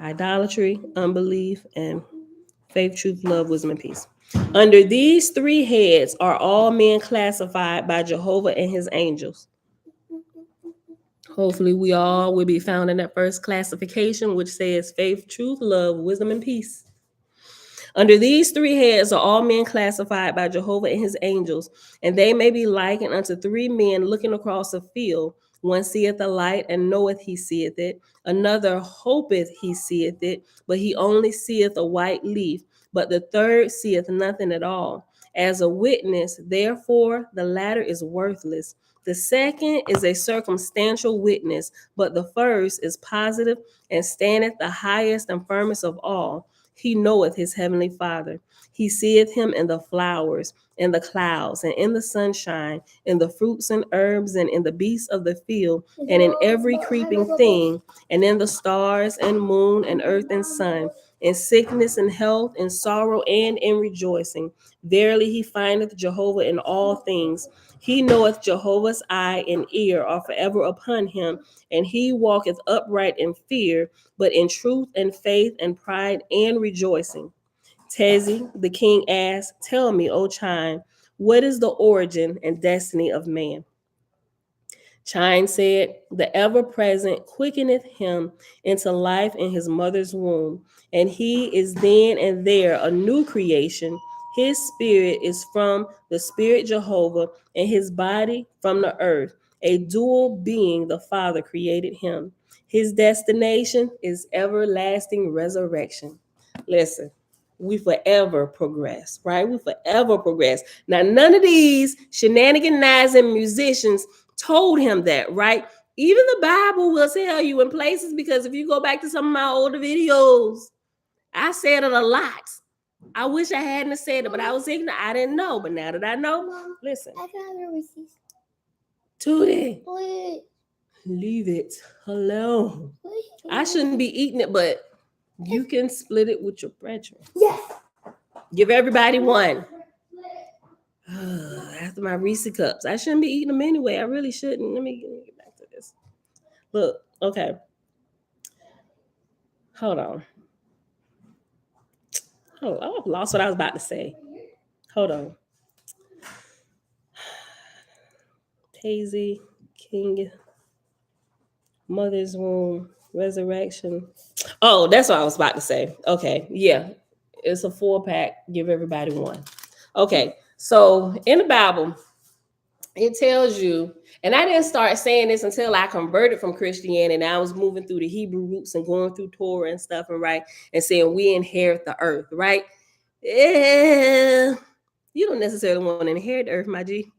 Idolatry, unbelief, and faith, truth, love, wisdom, and peace. Under these three heads are all men classified by Jehovah and his angels. Hopefully, we all will be found in that first classification, which says faith, truth, love, wisdom, and peace. Under these three heads are all men classified by Jehovah and his angels, and they may be likened unto three men looking across a field. One seeth the light and knoweth he seeth it. Another hopeth he seeth it, but he only seeth a white leaf. But the third seeth nothing at all. As a witness, therefore, the latter is worthless. The second is a circumstantial witness, but the first is positive and standeth the highest and firmest of all. He knoweth his heavenly Father. He seeth him in the flowers, in the clouds, and in the sunshine, in the fruits and herbs, and in the beasts of the field, and in every creeping thing, and in the stars and moon and earth and sun, in sickness and health, in sorrow and in rejoicing. Verily he findeth Jehovah in all things. He knoweth Jehovah's eye and ear are forever upon him, and he walketh upright in fear, but in truth and faith and pride and rejoicing. Tezi, the king asked, tell me, O Chime, what is the origin and destiny of man? Chime said, the ever-present quickeneth him into life in his mother's womb, and he is then and there a new creation. His spirit is from the spirit Jehovah, and his body from the earth. A dual being, the Father created him. His destination is everlasting resurrection. Listen, we forever progress, right? We forever progress. Now, none of these shenaniganizing musicians told him that, right? Even the Bible will tell you in places, because if you go back to some of my older videos, I said it a lot. I wish I hadn't said it, but I was ignorant. I didn't know. But now that I know, Mom, listen. I can have your receipt. Tootie, Please. leave it alone. Please. I shouldn't be eating it, but you can split it with your brethren. Yes. Give everybody one. After my Reese cups. I shouldn't be eating them anyway. I really shouldn't. Let me get back to this. Look, okay. Hold on. Oh, I lost what I was about to say. Hold on. Hazy, King, Mother's Womb, Resurrection. Oh, that's what I was about to say. Okay, yeah. It's a 4-pack. Give everybody one. Okay, so in the Bible, it tells you, and I didn't start saying this until I converted from Christianity, and I was moving through the Hebrew roots and going through Torah and stuff, and right, and saying we inherit the earth, right? You don't necessarily want to inherit the earth, my G.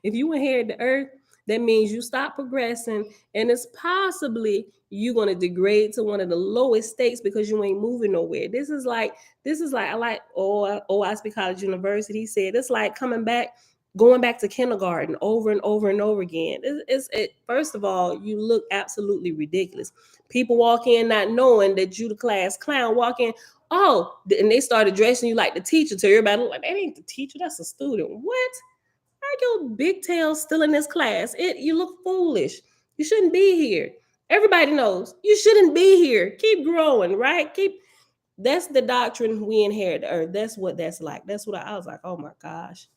If you inherit the earth, that means you stop progressing, and it's possibly you're going to degrade to one of the lowest states because you ain't moving nowhere. This is like I like OAHSPE College University said it's like going back to kindergarten over and over and over again. First of all, you look absolutely ridiculous. People walk in not knowing that you the class clown. Walk in, oh, and they started dressing you like the teacher. To everybody, look like that ain't the teacher, that's a student. What? Your big tail still in this class. You look foolish. You shouldn't be here. Everybody knows you shouldn't be here. Keep growing, right? That's the doctrine we inherit the earth. That's what that's like. That's what I was like, oh my gosh.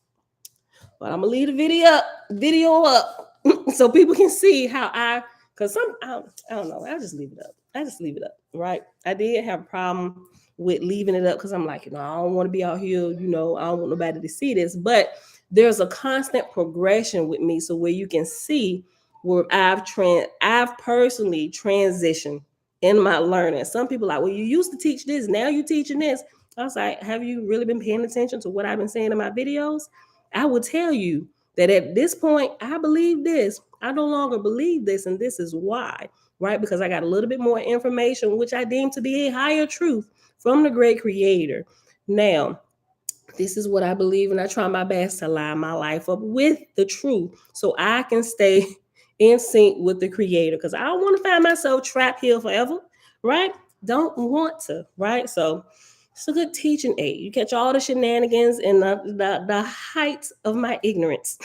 But I'm gonna leave the video up so people can see how I don't know. I just leave it up. Right. I did have a problem with leaving it up because I'm like, I don't want to be out here, I don't want nobody to see this. But there's a constant progression with me. So where you can see where I've personally transitioned in my learning. Some people are like, well, you used to teach this, now you're teaching this. I was like, have you really been paying attention to what I've been saying in my videos? I will tell you that at this point, I believe this. I no longer believe this, and this is why, right? Because I got a little bit more information, which I deem to be a higher truth from the great creator. Now, this is what I believe, and I try my best to line my life up with the truth so I can stay in sync with the creator, because I don't want to find myself trapped here forever, right? Don't want to, right? So it's a good teaching aid. You catch all the shenanigans and the height of my ignorance.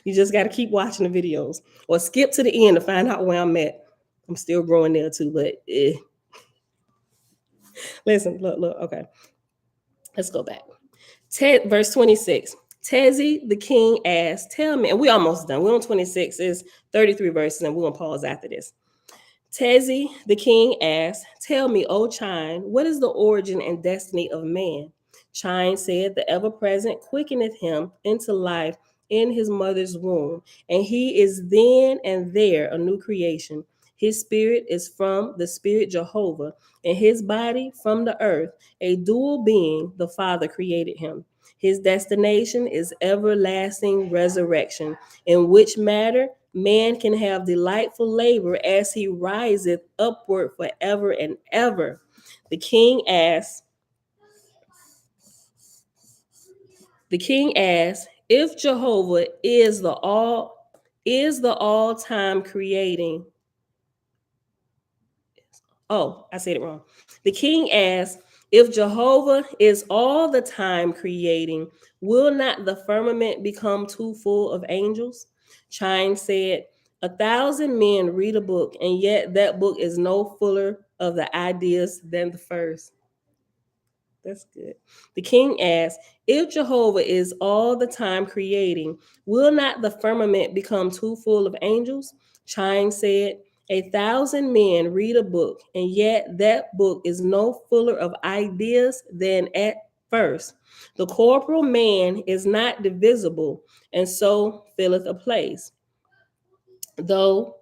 You just got to keep watching the videos or skip to the end to find out where I'm at. I'm still growing there too, but listen, look, okay. Let's go back. Verse 26. Tezi, the king, asked, tell me, and we almost done. We're on 26. It's 33 verses, and we're going to pause after this. Tezi, the king, asked, tell me, O Chine, what is the origin and destiny of man? Chine said, the ever-present quickeneth him into life in his mother's womb, and he is then and there a new creation. His spirit is from the Spirit Jehovah, and his body from the earth, a dual being. The Father created him. His destination is everlasting resurrection, in which matter man can have delightful labor as he riseth upward forever and ever. The king asks, if Jehovah is the all-time creating. Oh, I said it wrong. The king asks, if Jehovah is all the time creating, will not the firmament become too full of angels? Chine said, 1,000 men read a book, and yet that book is no fuller of the ideas than the first. That's good. The king asked, if Jehovah is all the time creating, will not the firmament become too full of angels? Chine said, 1,000 men read a book, and yet that book is no fuller of ideas than at first. The corporal man is not divisible, and so filleth a place. Though,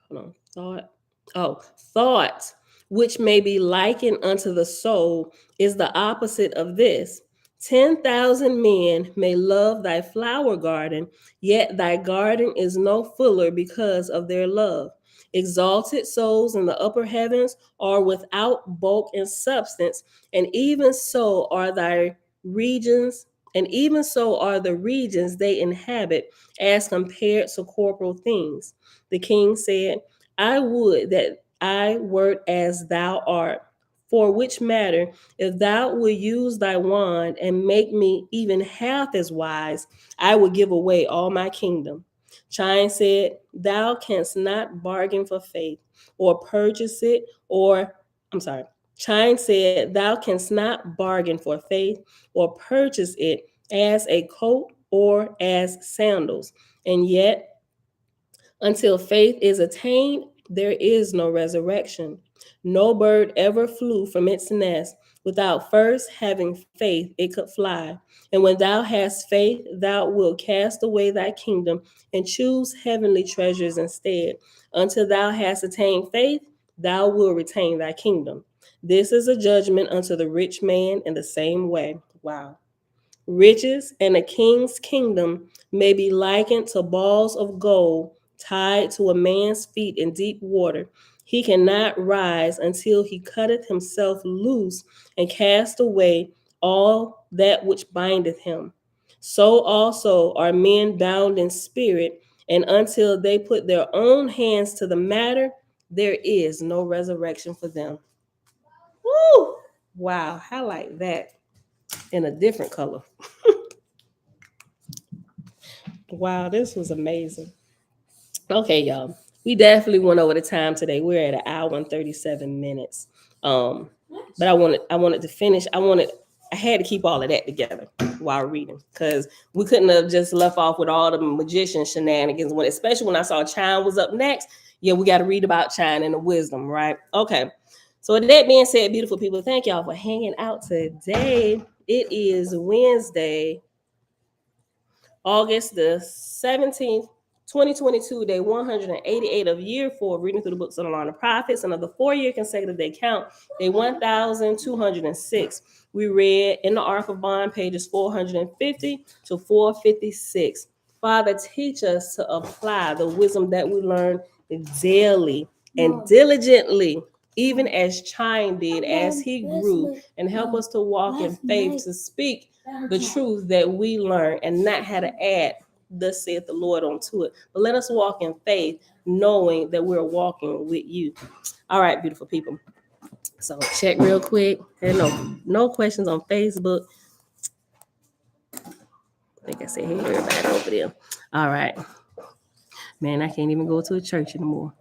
hold on, thought, which may be likened unto the soul, is the opposite of this. 10,000 men may love thy flower garden, yet thy garden is no fuller because of their love. Exalted souls in the upper heavens are without bulk and substance, and even so are thy regions, and even so are the regions they inhabit as compared to corporal things. The king said, I would that I wert as thou art. For which matter, if thou wilt use thy wand and make me even half as wise, I will give away all my kingdom. Chine said, thou canst not bargain for faith, or purchase it, Chine said, thou canst not bargain for faith, or purchase it as a coat or as sandals. And yet, until faith is attained, there is no resurrection. No bird ever flew from its nest without first having faith it could fly. And when thou hast faith, thou wilt cast away thy kingdom and choose heavenly treasures instead. Until thou hast attained faith, thou wilt retain thy kingdom. This is a judgment unto the rich man in the same way. Wow. Riches and a king's kingdom may be likened to balls of gold tied to a man's feet in deep water. He cannot rise until he cutteth himself loose and cast away all that which bindeth him. So also are men bound in spirit, and until they put their own hands to the matter, there is no resurrection for them. Woo! Wow, highlight that in a different color. Wow, this was amazing. Okay, y'all. We definitely went over the time today. We're at 1 hour and 37 minutes. But I wanted to finish. I had to keep all of that together while reading, because we couldn't have just left off with all the magician shenanigans, especially when I saw Chine was up next. Yeah, we got to read about Chine and the wisdom, right? Okay. So with that being said, beautiful people, thank y'all for hanging out today. It is Wednesday, August the 17th, 2022, day 188 of year 4, reading through the books of the Law of the Prophets, and of the 4-year consecutive day count, day 1206. We read in the Ark of Bond, pages 450 to 456. Father, teach us to apply the wisdom that we learn daily and diligently, even as Chine did as he grew, and help us to walk in faith, to speak the truth that we learn and not how to add thus saith the Lord onto it. But let us walk in faith, knowing that we're walking with you. All right, beautiful people. So check real quick. There are no questions on Facebook. I think I said, hey, everybody over there. All right. Man, I can't even go to a church anymore.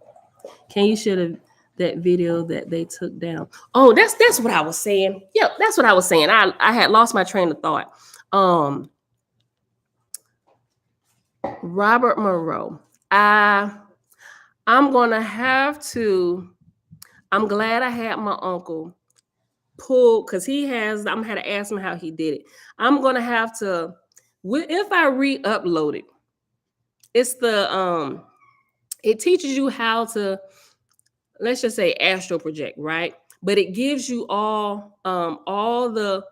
Can you share that video that they took down? Oh, that's what I was saying. Yep, that's what I was saying. I had lost my train of thought. Robert Monroe. I'm gonna have to. I'm glad I had my uncle pull, because I'm gonna have to ask him how he did it. I'm gonna have to If I re-upload it, it's the it teaches you how to, let's just say, astral project, right? But it gives you all the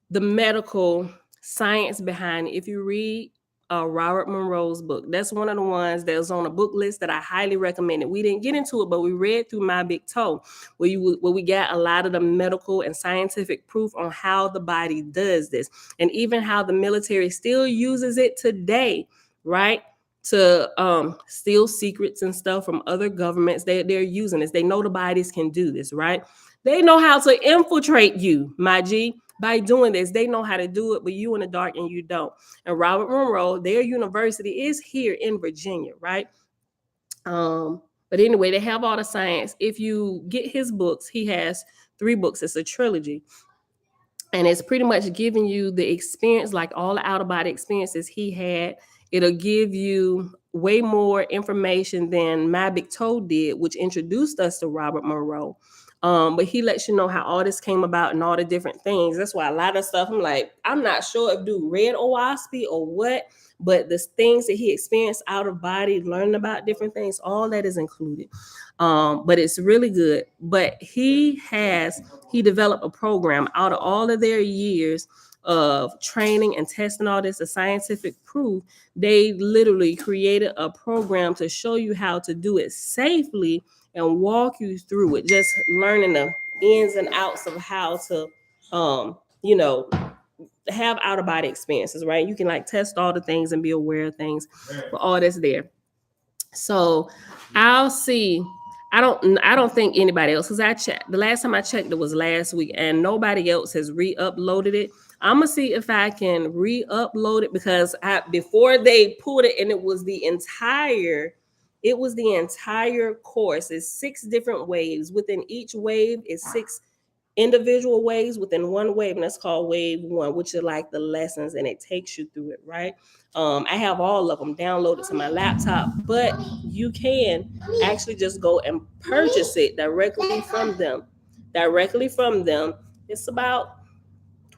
medical science behind it. If you read Robert Monroe's book, that's one of the ones that was on a book list that I highly recommended. We didn't get into it, but we read through My Big Toe, where we got a lot of the medical and scientific proof on how the body does this, and even how the military still uses it today, right? To steal secrets and stuff from other governments. They're using this. They know the bodies can do this, right? They know how to infiltrate you, my G. By doing this, they know how to do it, but you in the dark and you don't. And Robert Monroe, their university is here in Virginia, right? But anyway, they have all the science. If you get his books, he has 3 books. It's a trilogy. And it's pretty much giving you the experience, like all the out-of-body experiences he had. It'll give you way more information than My Big Toe did, which introduced us to Robert Monroe. But he lets you know how all this came about and all the different things. That's why a lot of stuff, I'm like, I'm not sure if dude read OAHSPE or what, but the things that he experienced out of body, learning about different things, all that is included. But it's really good. But he developed a program out of all of their years of training and testing all this, the scientific proof. They literally created a program to show you how to do it safely and walk you through it, just learning the ins and outs of how to have out-of-body experiences, right? You can like test all the things and be aware of things, but all that's there. So I'll see. I don't think anybody else, because I checked. The last time I checked, it was last week, and nobody else has re-uploaded it. I'm gonna see if I can re-upload it, because before they pulled it, and it was the entire course. It's 6 different waves. Within each wave is 6 individual waves within one wave, and that's called wave 1, which are like the lessons, and it takes you through it, right? I have all of them downloaded to my laptop, but you can actually just go and purchase it directly from them. It's about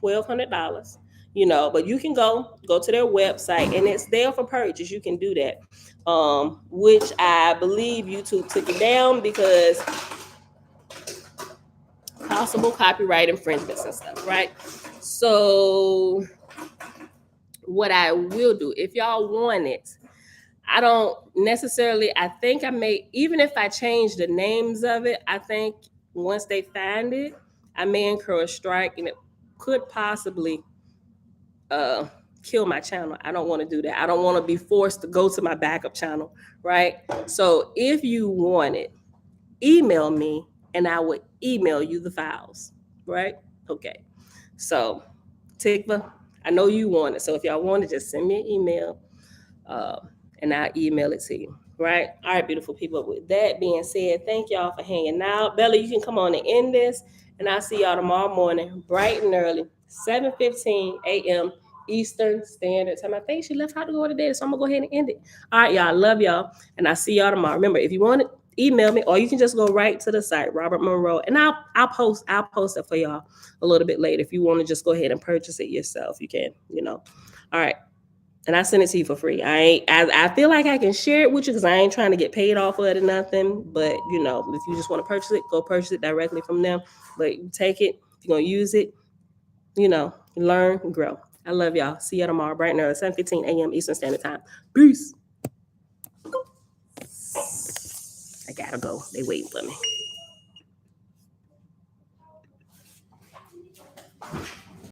$1,200, but you can go to their website, and it's there for purchase. You can do that, which I believe YouTube took it down because possible copyright infringements and stuff, right? So what I will do, if y'all want it, I don't necessarily, I think I may, even if I change the names of it, I think once they find it, I may incur a strike, and it could possibly kill my channel. I don't want to do that. I don't want to be forced to go to my backup channel, right? So if you want it, email me and I would email you the files, right? Okay. So Tikva, I know you want it. So if y'all want it, just send me an email and I'll email it to you, right? All right, beautiful people. With that being said, thank y'all for hanging out. Bella, you can come on and end this, and I'll see y'all tomorrow morning, bright and early, 7:15 a.m. Eastern Standard Time. I think she left out to go to bed, so I'm going to go ahead and end it. All right, y'all. Love y'all, and I'll see y'all tomorrow. Remember, if you want it, email me, or you can just go right to the site, Robert Monroe, and I'll post it for y'all a little bit later. If you want to just go ahead and purchase it yourself, you can, All right. And I send it to you for free. I feel like I can share it with you because I ain't trying to get paid off of it or nothing. But if you just want to purchase it, go purchase it directly from them. But you take it, if you're gonna use it, learn and grow. I love y'all. See y'all tomorrow, bright and early, 7:15 a.m. Eastern Standard Time. Peace. I gotta go. They waiting for me.